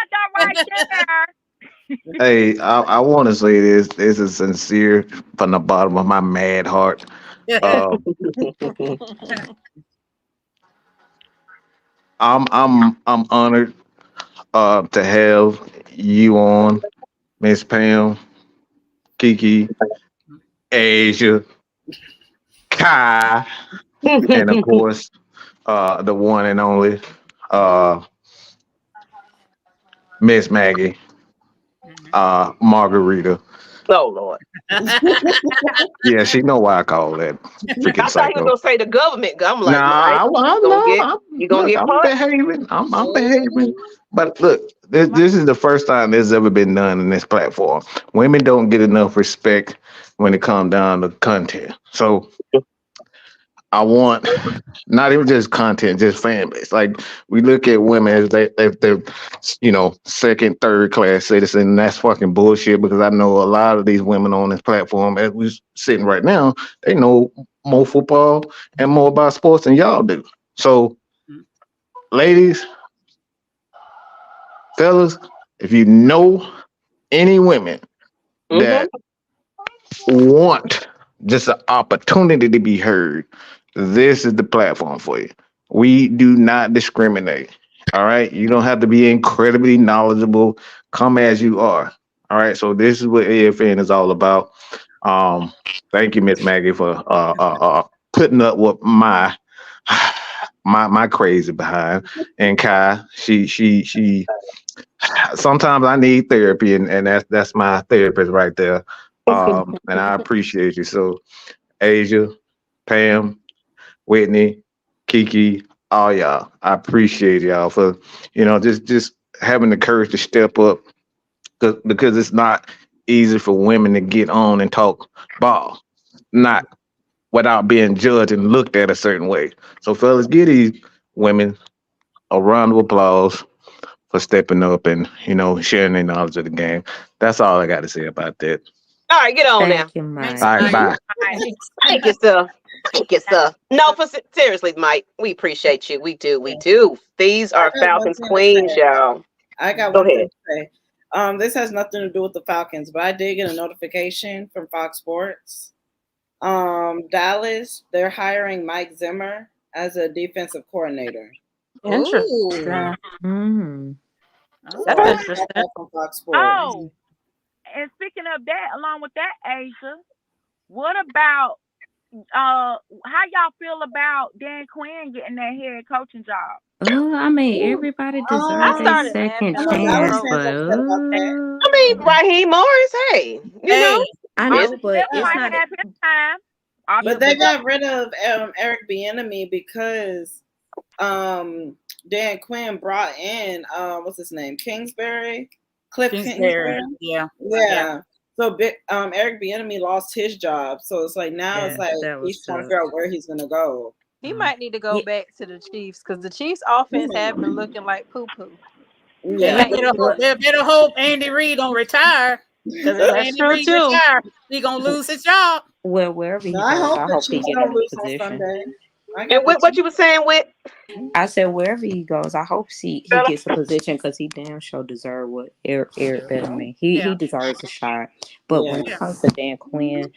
Hey, I want to say this. This is sincere from the bottom of my mad heart. I'm honored to have you on, Miss Pam, Kiki, Asia, Kai, and of course the one and only Ms Maggie Margarita. Oh Lord. Yeah, she know why I call that freaking I thought he was psycho. gonna say the government. I'm Nah, like, Mike, I you gonna no, get you gonna look, get I'm punched? behaving. I'm behaving. But look, this is the first time this has ever been done in this platform. Women don't get enough respect when it comes down to content. So I want not even just content, just fan base. Like we look at women as they're second, third class citizen. And that's fucking bullshit because I know a lot of these women on this platform, as we sitting right now, they know more football and more about sports than y'all do. So, ladies, fellas, if you know any women that want just an opportunity to be heard, this is the platform for you. We do not discriminate. All right. You don't have to be incredibly knowledgeable. Come as you are. All right. So this is what AFN is all about. Thank you, Miss Maggie, for putting up with my crazy behind. And Kai, she sometimes I need therapy, and that's my therapist right there. And I appreciate you. So Asia, Pam, Whitney, Kiki, all y'all. I appreciate y'all for just having the courage to step up because it's not easy for women to get on and talk ball, not without being judged and looked at a certain way. So fellas, give these women a round of applause for stepping up and sharing their knowledge of the game. That's all I got to say about that. All right, get on now. Thank you, Mike. All right, bye. Thank you, sir. Thank you, sir. No, seriously, Mike, we appreciate you. We do. We do. These are Falcons queens, y'all. I got Go one ahead. thing to say. This has nothing to do with the Falcons, but I did get a notification from Fox Sports. Dallas, they're hiring Mike Zimmer as a defensive coordinator. Interesting. That's interesting. From Fox Sports. Oh, and speaking of that, along with that, Asia, what about how y'all feel about Dan Quinn getting that head coaching job? I mean, everybody deserves a second chance, but I mean, Raheem Morris, hey, you know. I know, but it's might not. have his time. But they got rid of Eric Bieniemy because Dan Quinn brought in what's his name, Cliff Kingsbury. Yeah. So Eric Bieniemy lost his job, so it's like now it's like he's trying to figure out where he's gonna go. He might need to go back to the Chiefs because the Chiefs' offense have been looking like poo poo. Yeah, they better hope Andy Reid don't retire. Because if Andy Reid retire, he gonna lose his job. Well, wherever he goes, I hope he gets a position. And what you were saying with? I said wherever he goes, I hope he gets a position because he damn sure deserves what Eric better me. He deserves a shot. But when it comes to Dan Quinn,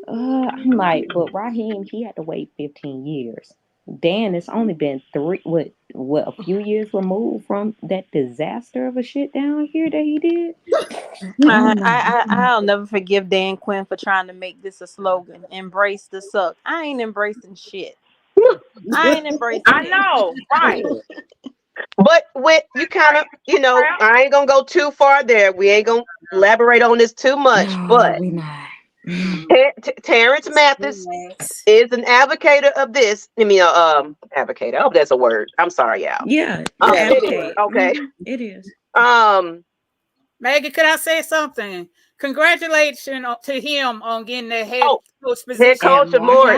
I'm like, but Raheem, he had to wait 15 years. Dan, it's only been a few years removed from that disaster of a shit down here that he did. I'll never forgive Dan Quinn for trying to make this a slogan. Embrace the suck. I ain't embracing shit. I ain't embracing it. I know, right. But with you kind of, I ain't gonna go too far there. We ain't gonna elaborate on this too much. But we not. Terrence Mathis is an advocate of this. Advocate. I hope that's a word. I'm sorry, y'all. Yeah. It is. Okay. It is. Maggie, could I say something? Congratulations to him on getting the head coach position. Head coach of Morris.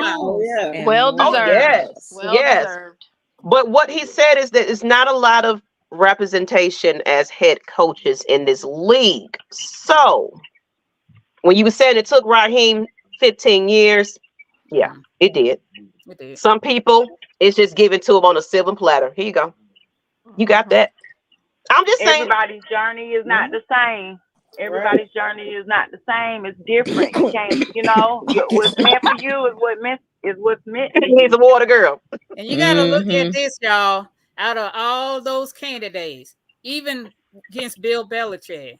Well deserved. Yes. Deserved. But what he said is that it's not a lot of representation as head coaches in this league. So when you were saying it took Raheem 15 years, yeah, it did. Some people, it's just given to them on a silver platter. Here you go. You got that. I'm just saying. Everybody's journey is not the same. Everybody's journey is not the same. It's different. You can't, what's meant for you is what's meant. He's a water girl. And you got to look at this, y'all. Out of all those candidates, even against Bill Belichick,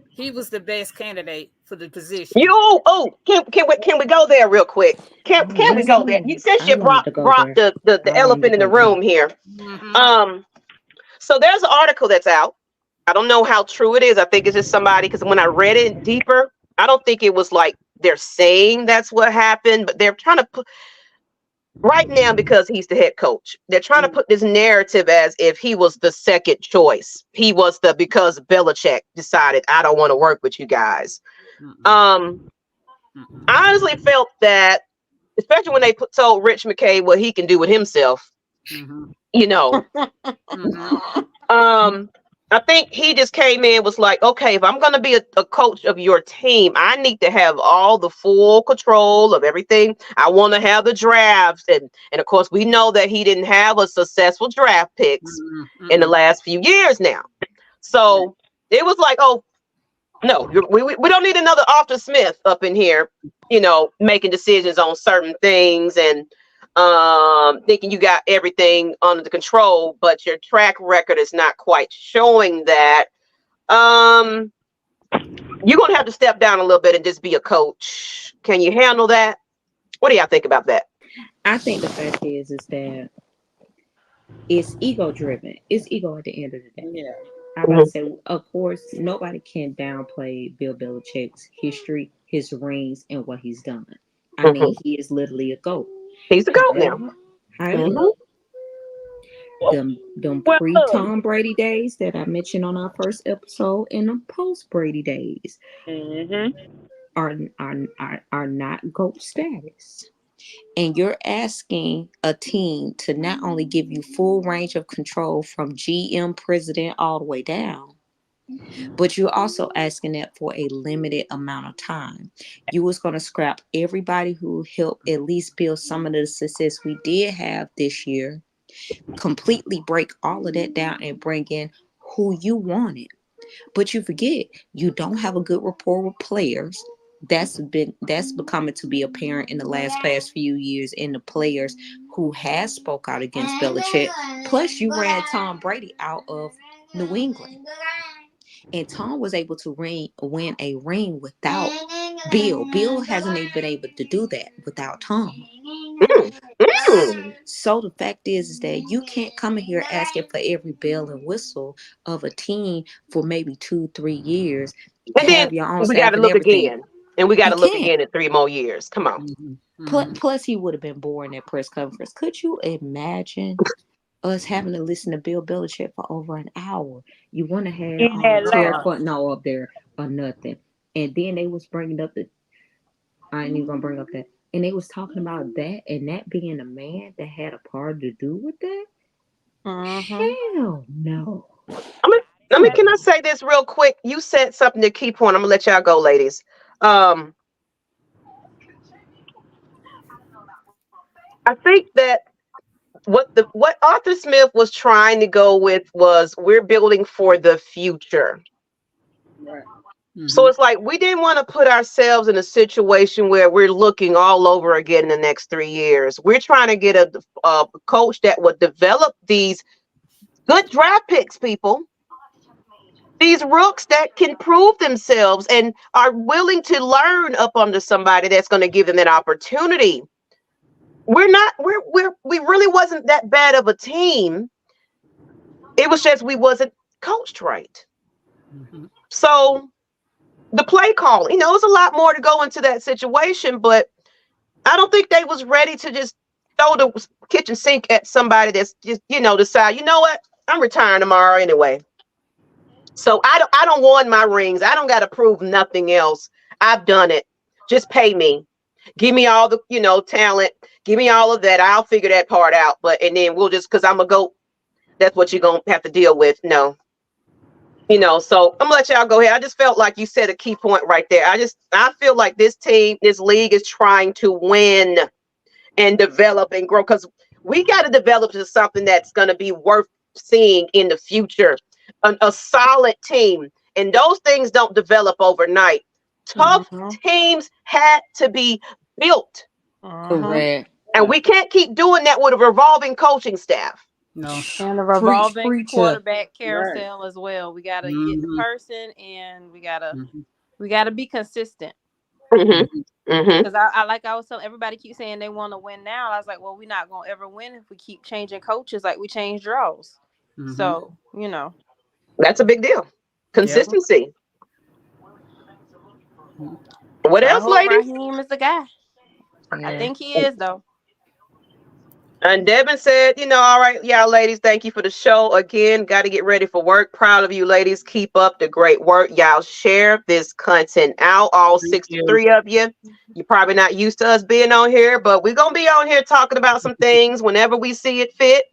he was the best candidate for the position. Can we go there real quick? Can we go there? Since you brought the elephant in the room here. So there's an article that's out. I don't know how true it is. I think it's just somebody, because when I read it deeper, I don't think it was like they're saying that's what happened, but they're trying to put right now, because he's the head coach, they're trying to put this narrative as if he was the second choice. He was because Belichick decided, I don't want to work with you guys. I honestly felt that, especially when they told Rich McKay what he can do with himself, you know. I think he just came in, was like, okay, if I'm going to be a coach of your team, I need to have all the full control of everything. I want to have the drafts. And of course, we know that he didn't have a successful draft picks in the last few years now. So it was like, oh, no, we don't need another Arthur Smith up in here, you know, making decisions on certain things and thinking you got everything under the control, but your track record is not quite showing that. You're gonna have to step down a little bit and just be a coach. Can you handle that? What do y'all think about that? I think the fact is that it's ego driven. It's ego at the end of the day. Yeah. I about to say, of course, nobody can downplay Bill Belichick's history, his rings, and what he's done. I mean, he is literally a GOAT. He's a GOAT now. However, them pre-Tom Brady days that I mentioned on our first episode and the post-Brady days are not GOAT status. And you're asking a team to not only give you full range of control from GM, president, all the way down, but you're also asking that for a limited amount of time. You was going to scrap everybody who helped at least build some of the success we did have this year, completely break all of that down and bring in who you wanted. But you forget, you don't have a good rapport with players. That's becoming to be apparent in the past few years in the players who has spoke out against Belichick. Plus, you ran Tom Brady out of New England. And Tom was able to win a ring without Bill. Bill hasn't even been able to do that without Tom. So the fact is that you can't come in here asking for every bell and whistle of a team for maybe 2-3 years. And then we got to look again. And we got to look again in 3 more years. Come on. Plus, he would have been boring at press conference. Could you imagine us having to listen to Bill Belichick for over an hour? You want to have Terry Footnote up there or nothing. And then they was bringing up I ain't even going to bring up that. And they was talking about that and that being a man that had a part to do with that. Hell no. Can I say this real quick? You said something to key point. I'm gonna let y'all go, ladies. I think that what Arthur Smith was trying to go with was, we're building for the future. Right. So it's like, we didn't want to put ourselves in a situation where we're looking all over again in the next 3 years. We're trying to get a coach that would develop these good draft picks, people. These rooks that can prove themselves and are willing to learn up under somebody that's going to give them that opportunity. We really wasn't that bad of a team. It was just we wasn't coached right. So the play call, it's a lot more to go into that situation, but I don't think they was ready to just throw the kitchen sink at somebody that's just, decide, you know what, I'm retiring tomorrow anyway. So I don't want my rings. I don't got to prove nothing else. I've done it. Just pay me. Give me all the, talent. Give me all of that. I'll figure that part out. And then we'll just, because I'm a GOAT, that's what you're going to have to deal with. No. So I'm going to let y'all go ahead. I just felt like you said a key point right there. I feel like this league is trying to win and develop and grow, because we got to develop to something that's going to be worth seeing in the future. A solid team, and those things don't develop overnight. Tough teams had to be built. Correct. And we can't keep doing that with a revolving coaching staff. No, and a revolving quarterback carousel as well. We gotta get the person, and we gotta We got to be consistent. Because I was telling everybody, keep saying they want to win now. I was like, well, we're not gonna ever win if we keep changing coaches like we change draws. So that's a big deal. Consistency. What so else, I hope ladies? Raheem is the guy. Yeah. I think he is, though. And Devin said, all right, y'all ladies, thank you for the show. Again, got to get ready for work. Proud of you ladies. Keep up the great work. Y'all share this content out, all 63 of you. You're probably not used to us being on here, but we're going to be on here talking about some things whenever we see it fit.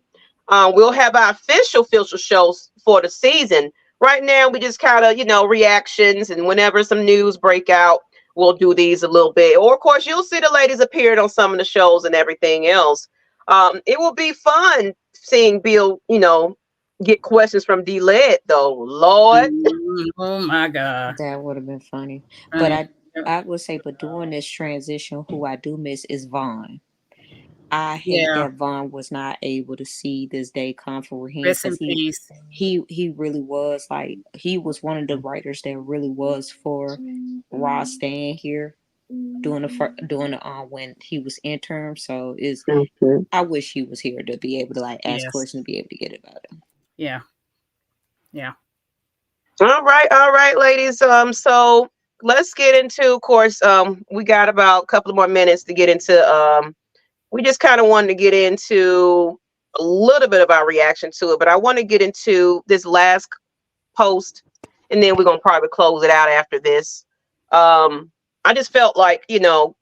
We'll have our official shows for the season. Right now, we just kind of, reactions, and whenever some news break out, we'll do these a little bit. Or, of course, you'll see the ladies appeared on some of the shows and everything else. It will be fun seeing Bill, get questions from D-Led, though. Lord. Oh, my God. That would have been funny. But I would say, but during this transition, who I do miss is Vaughn. I hate that Vaughn was not able to see this day come for him, because he really was like, he was one of the writers that really was for Ross staying here doing the when he was intern. So I wish he was here to be able to like ask questions and be able to get it out of him. Yeah. All right, ladies. So let's get into, of course, we got about a couple of more minutes to get into we just kind of wanted to get into a little bit of our reaction to it, but I want to get into this last post, and then we're gonna probably close it out after this. I just felt like,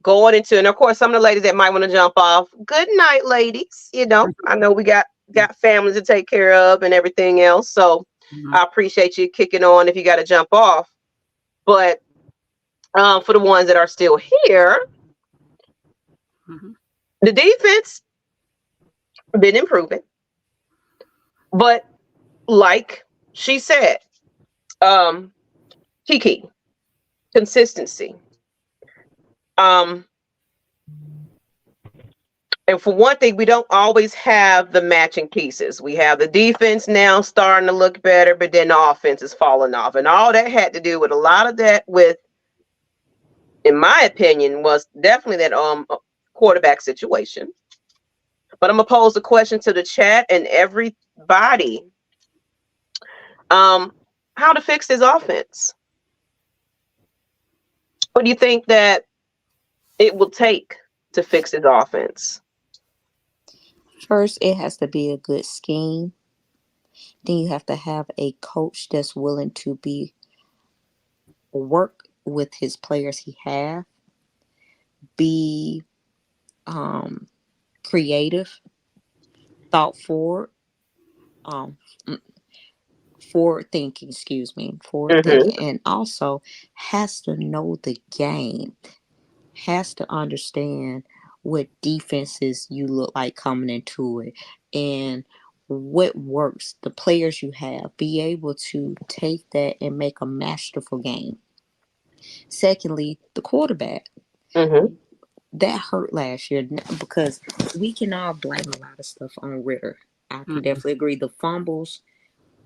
going into, and of course, some of the ladies that might want to jump off. Good night, ladies. I know we got families to take care of and everything else, so I appreciate you kicking on if you got to jump off. But for the ones that are still here, the defense been improving, but like she said, Kiki, consistency. And for one thing, we don't always have the matching pieces. We have the defense now starting to look better, but then the offense is falling off. And all that had to do with a lot of that in my opinion, was definitely that quarterback situation. But I'm going to pose a question to the chat and everybody. How to fix this offense? What do you think that it will take to fix this offense? First, it has to be a good scheme. Then you have to have a coach that's willing to work with his players he have. Be creative, thought forward, forward thinking, and also has to know the game, has to understand what defenses you look like coming into it, and what works, the players you have, be able to take that and make a masterful game. Secondly, the quarterback. That hurt last year because we can all blame a lot of stuff on Ryder. I can definitely agree. The fumbles,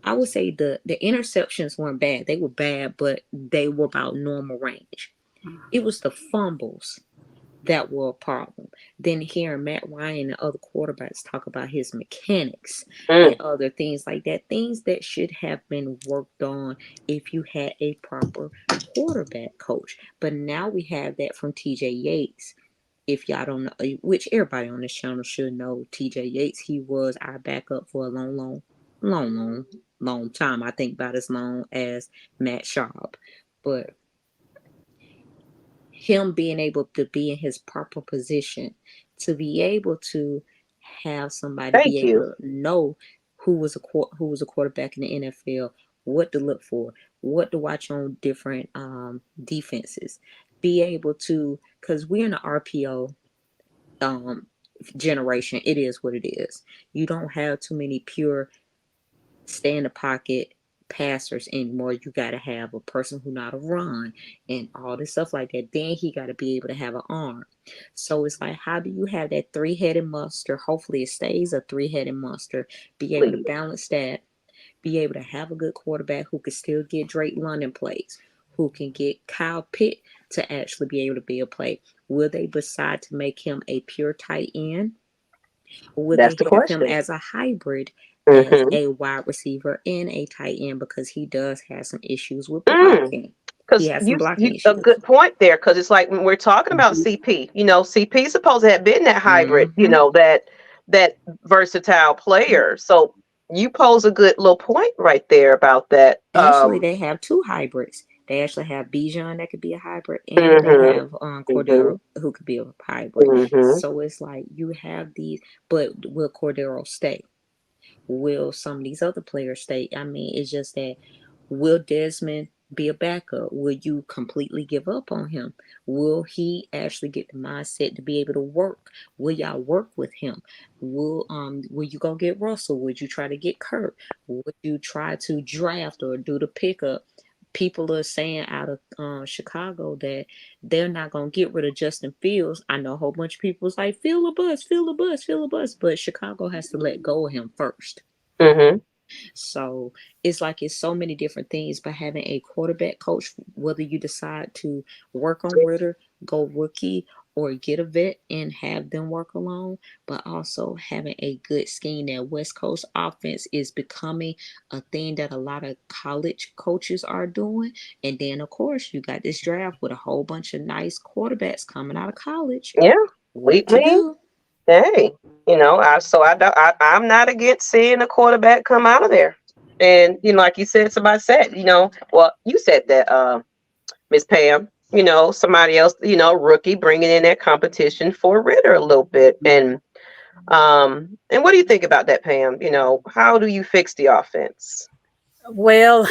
I would say the interceptions weren't bad. They were bad, but they were about normal range. It was the fumbles that were a problem. Then hearing Matt Ryan and other quarterbacks talk about his mechanics and other things like that, things that should have been worked on if you had a proper quarterback coach. But now we have that from TJ Yates. If y'all don't know, which everybody on this channel should know, TJ Yates, he was our backup for a long time. I think about as long as Matt Sharp. But him being able to be in his proper position, to be able to have somebody be able to know who was a quarterback in the NFL, what to look for, what to watch on different defenses, be able to, because we're in the RPO generation. It is what it is. You don't have too many pure stay in the pocket passers anymore. You got to have a person who know how to run and all this stuff like that. Then he got to be able to have an arm. So it's like, how do you have that three-headed monster? Hopefully it stays a three-headed monster. Be able to balance that. Be able to have a good quarterback who can still get Drake London plays, who can get Kyle Pitt to actually be able to be a play? Will they decide to make him a pure tight end? Or will That's they the have him question. as a hybrid as Mm-hmm. a wide receiver and a tight end, because he does have some issues with blocking? Because He has some blocking a issues. good point there. Because it's like when we're talking about CP, CP supposed to have been that hybrid, that versatile player. So you pose a good little point right there about that. Actually, they have two hybrids. They actually have Bijan that could be a hybrid, and they Mm-hmm. have Cordero who could be a hybrid. Mm-hmm. So it's like you have these, but will Cordero stay? Will some of these other players stay? I mean, it's just that, will Desmond be a backup? Will you completely give up on him? Will he actually get the mindset to be able to work? Will y'all work with him? Will you go get Russell? Would you try to get Kurt? Would you try to draft or do the pickup? People are saying out of Chicago that they're not going to get rid of Justin Fields. I know a whole bunch of people is like, fill the bus, but Chicago has to let go of him first. Mm-hmm. So it's like it's so many different things, but having a quarterback coach, whether you decide to work on Ritter, go rookie, or get a vet and have them work alone, but also having a good scheme. That West Coast offense is becoming a thing that a lot of college coaches are doing. And then, of course, you got this draft with a whole bunch of nice quarterbacks coming out of college. Yeah, what to do? Hey, I'm not against seeing a quarterback come out of there. And like you said, somebody said, well, you said that, Miss Pam, somebody else, rookie, bringing in that competition for Ritter a little bit. And what do you think about that, Pam? How do you fix the offense? Well,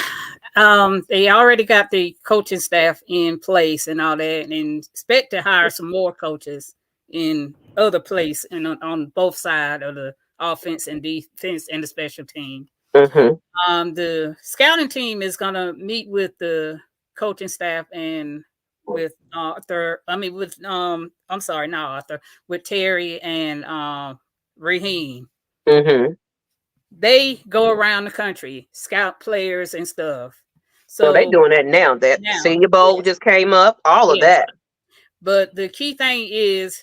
they already got the coaching staff in place and all that, and expect to hire some more coaches in other place and on both sides of the offense and defense and the special team. Mm-hmm. The scouting team is gonna meet with the coaching staff and with Arthur. I mean, with I'm sorry, not Arthur. With Terry and Raheem. Mm-hmm. They go around the country, scout players and stuff. So they doing that now. That Senior Bowl just came up. All of that. But the key thing is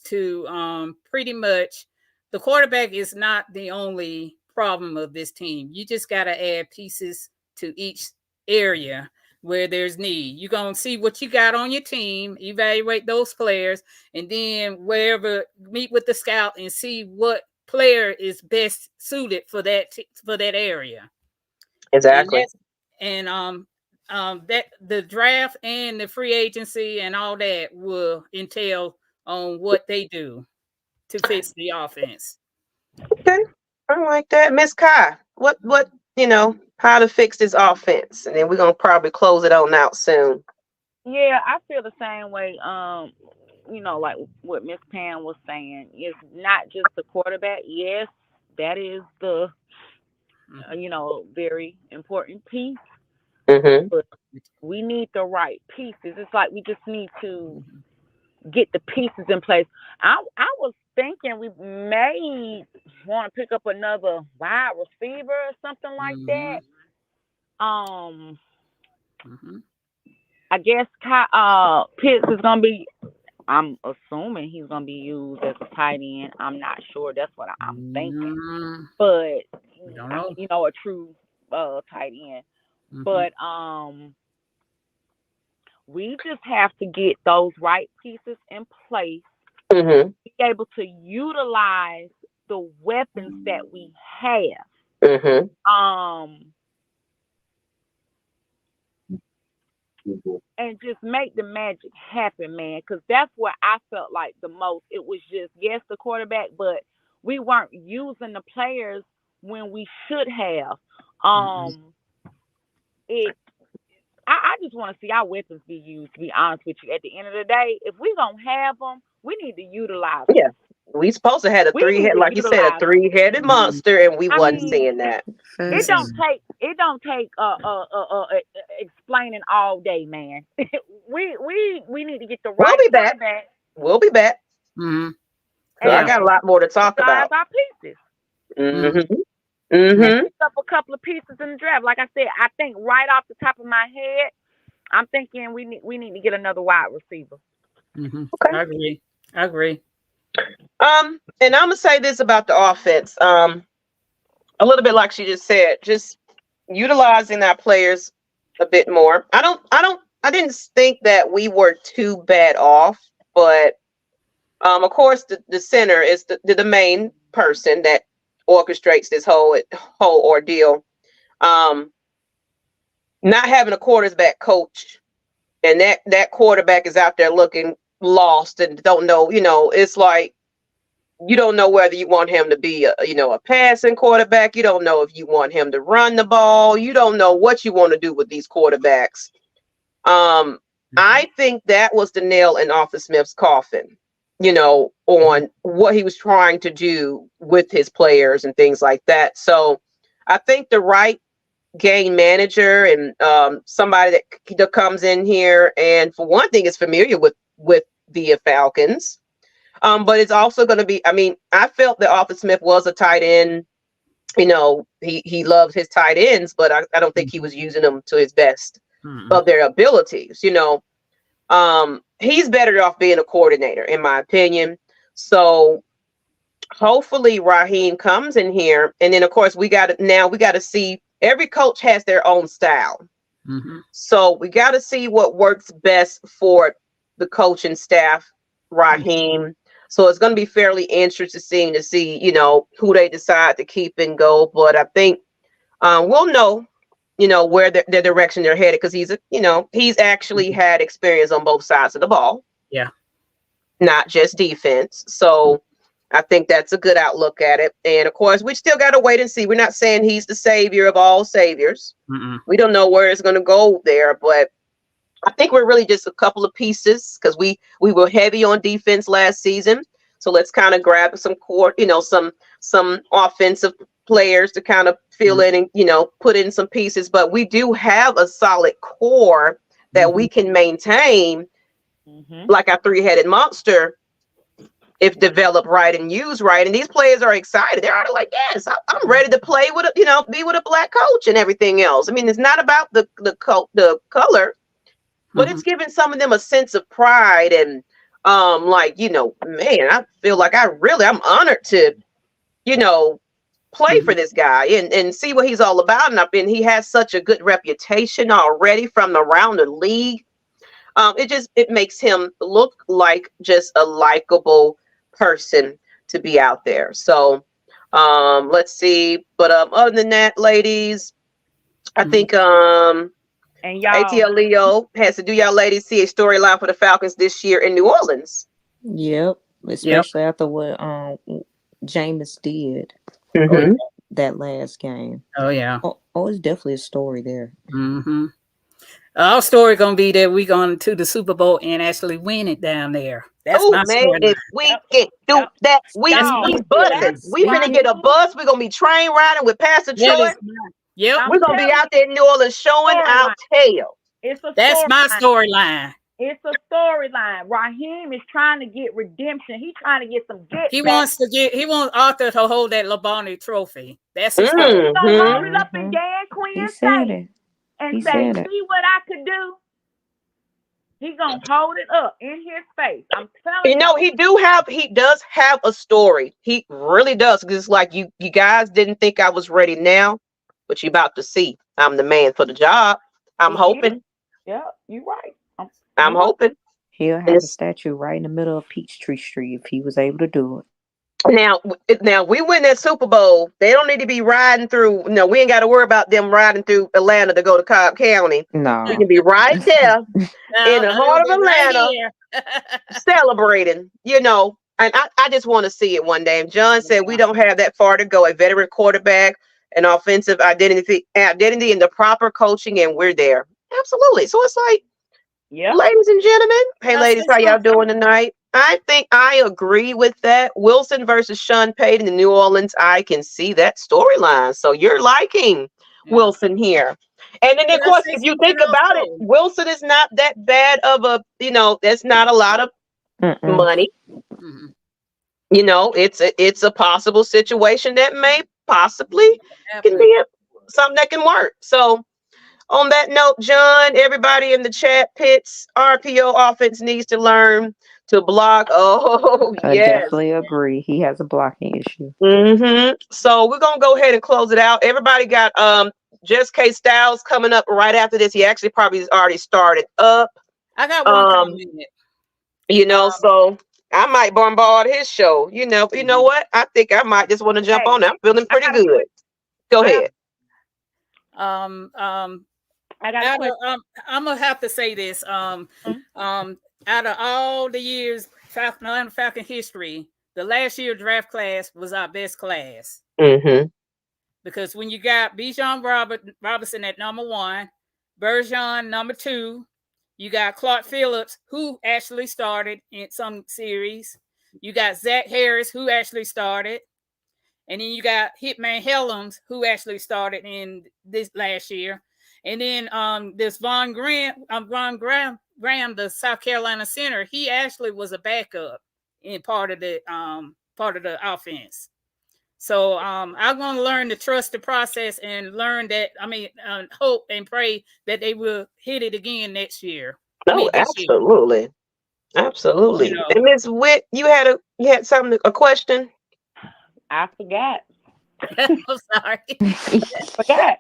to pretty much, the quarterback is not the only problem of this team. You just got to add pieces to each area where there's need. You're going to see what you got on your team, evaluate those players, and then wherever, meet with the scout and see what player is best suited for that area. Exactly. And that the draft and the free agency and all that will entail on what they do to fix the offense. Okay, I like that. Miss Kai, what how to fix this offense, and then we're gonna probably close it on out soon. Yeah, I feel the same way. Like what Miss Pam was saying, it's not just the quarterback. Yes, that is the very important piece. Mm-hmm. But we need the right pieces. It's like we just need to get the pieces in place. I was thinking we may want to pick up another wide receiver or something like that. I guess Pitts is gonna be. I'm assuming he's gonna be used as a tight end. I'm not sure. That's what I'm thinking. But a true tight end. But we just have to get those right pieces in place. Be able to utilize the weapons that we have. And just make the magic happen, man. Because that's what I felt like the most. It was just, yes, the quarterback, but we weren't using the players when we should have. I just want to see our weapons be used, to be honest with you. At the end of the day, if we don't have them, we need to utilize them. Yeah. We supposed to have a three-headed monster, and we wasn't seeing that. It don't take explaining all day, man. we need to get the right quarterback. We'll be back. I got a lot more to talk about. Our pieces. Mm-hmm. Pick up a couple of pieces in the draft. Like I said, I think right off the top of my head, I'm thinking we need to get another wide receiver. Okay. I agree. And I'm gonna say this about the offense. A little bit like she just said, just utilizing our players a bit more. I didn't think that we were too bad off, but of course the center is the main person that orchestrates this whole ordeal. Not having a quarterback coach, and that quarterback is out there looking lost and don't know, it's like you don't know whether you want him to be a passing quarterback. You don't know if you want him to run the ball. You don't know what you want to do with these quarterbacks. I think that was the nail in Arthur Smith's coffin, on what he was trying to do with his players and things like that. So I think the right game manager and somebody that comes in here and for one thing is familiar with the Falcons. But it's also going to be, I felt that Arthur Smith was a tight end. He loves his tight ends, but I don't think he was using them to his best of their abilities. He's better off being a coordinator, in my opinion. So hopefully Raheem comes in here. And then, of course, we got to see every coach has their own style. So we got to see what works best for the coaching staff, Raheem. So it's going to be fairly interesting to see, who they decide to keep and go. But I think we'll know, where the direction they're headed because he's actually had experience on both sides of the ball. Yeah. Not just defense. So I think that's a good outlook at it. And of course, we still got to wait and see. We're not saying he's the savior of all saviors. We don't know where it's going to go there, but I think we're really just a couple of pieces because we were heavy on defense last season. So let's kind of grab some core, some offensive players to kind of fill in and, put in some pieces. But we do have a solid core that we can maintain like our three-headed monster if developed right and used right. And these players are excited. They're already like, yes, I'm ready to play with, be with a black coach and everything else. it's not about the color. But it's giving some of them a sense of pride and man, I feel like I'm honored to, play for this guy and see what he's all about. And he has such a good reputation already from around the league. It makes him look like just a likable person to be out there. So let's see. But other than that, ladies, I think and y'all, ATL Leo has to do y'all ladies see a storyline for the Falcons this year in New Orleans. Yep. Especially after what Jameis did that last game. Oh, yeah. Oh, it's definitely a story there. Our story going to be that we're going to the Super Bowl and actually win it down there. That's my story. If we can do that, we buzzing. We finna get a bus. We're going to be train riding with Pastor Troy. We're going to be out there in New Orleans showing our tail. That's my storyline. It's a storyline. Raheem is trying to get redemption. He's trying to get some get. He wants Arthur to hold that LeBron trophy. That's his story. He's gonna hold it up in Dan Quinn's face and say, "See what I could do." He's gonna hold it up in his face. I'm telling you. He does have a story. He really does. Because it's like you guys didn't think I was ready now, but you're about to see. I'm the man for the job. I'm hoping. Yeah, you're right. I'm hoping. He'll have a statue right in the middle of Peachtree Street if he was able to do it. Now we win that Super Bowl. They don't need to be riding through. No, we ain't got to worry about them riding through Atlanta to go to Cobb County. No, we can be right there in the heart of Atlanta, celebrating. And I just want to see it one day. And John said we don't have that far to go. A veteran quarterback, an offensive identity, and the proper coaching, and we're there. Absolutely. So it's like. Yeah, ladies and gentlemen. Hey, ladies, how y'all doing tonight? I think I agree with that. Wilson versus Sean Payton in New Orleans. I can see that storyline. So you're liking Wilson here. And then, of course, if you think about it, Wilson is not that bad of a, that's not a lot of money. It's a possible situation that may possibly can be something that can work. So On that note, John, everybody in the chat, Pitts RPO offense needs to learn to block. Oh, I yes. definitely agree. He has a blocking issue. So we're gonna go ahead and close it out. Everybody got Just K Styles coming up right after this. He actually probably already started up. I got one comment. You know, so I might bombard his show. You know what? I think I might just want to jump on. I'm feeling pretty good. Go ahead. I got a question. I'm gonna have to say this. Out of all the years Falcon history, the last year draft class was our best class. Because when you got Bijan Robinson at number 1, Bergeron number 2, you got Clark Phillips, who actually started in some series. You got Zach Harris, who actually started. And then you got Hitman Helms, who actually started in this last year. And then this Von Graham, the South Carolina center, he actually was a backup in part of the offense. So I'm going to learn to trust the process and learn that, hope and pray that they will hit it again next year. Absolutely. Year. Absolutely. You know. And Ms. Witt, you had a question? I forgot. I'm sorry. Forgot.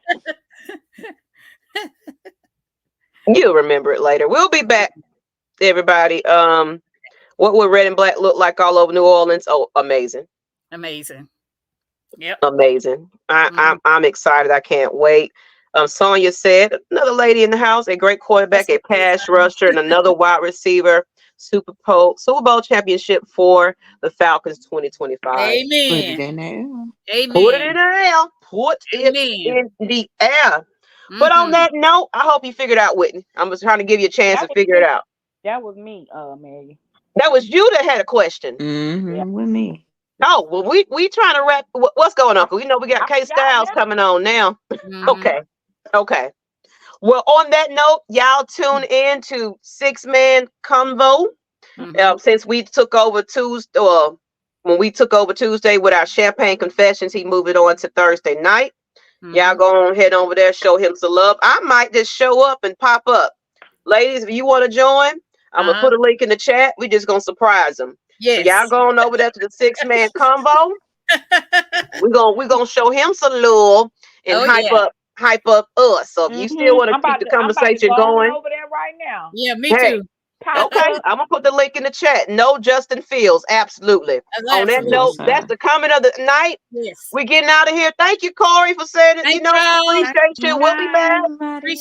You'll remember it later. We'll be back, everybody. What would red and black look like all over New Orleans? Oh, amazing. Amazing. Yep. Amazing. I'm excited. I can't wait. Sonia said, another lady in the house, a great quarterback, a pass rusher, and another wide receiver. Super Bowl championship for the Falcons 2025. Amen. Put it in there. Amen. Put it in the air. Put it in the air. But on that note, I hope you figured out, Whitney. I'm just trying to give you a chance to figure it out. That was me, Maggie. That was you that had a question. With me. Oh, well, we trying to wrap. What's going on? We know we got K Styles coming on now. Okay. Well, on that note, y'all tune in to 6-Man Convo. Since we took over Tuesday, when we took over Tuesday with our Champagne Confessions, he moved it on to Thursday night. Y'all go on, head over there, show him some love. I might just show up and pop up. Ladies, if you want to join, I'm going to put a link in the chat. We just going to surprise them. Yes. So y'all go on over there to the 6-Man Convo. We're gonna show him some love and hype up us. So if you still want to keep the conversation going over there right now. Yeah, me too. Okay, I'm gonna put the link in the chat. No Justin Fields, absolutely. On that note, that's the comment of the night. Yes. We're getting out of here. Thank you, Corey, for saying it. Appreciate you. We'll be back.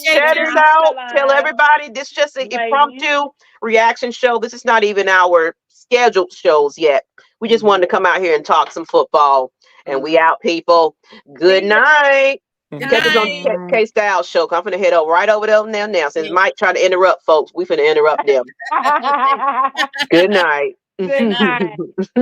Share this out. Tell everybody this is just an impromptu reaction show. This is not even our scheduled shows yet. We just wanted to come out here and talk some football. And we out, people. Good night. Catch us on K Styles show. I'm finna head right over there now. Since Mike tried to interrupt folks, we finna interrupt them. Good night. Good night.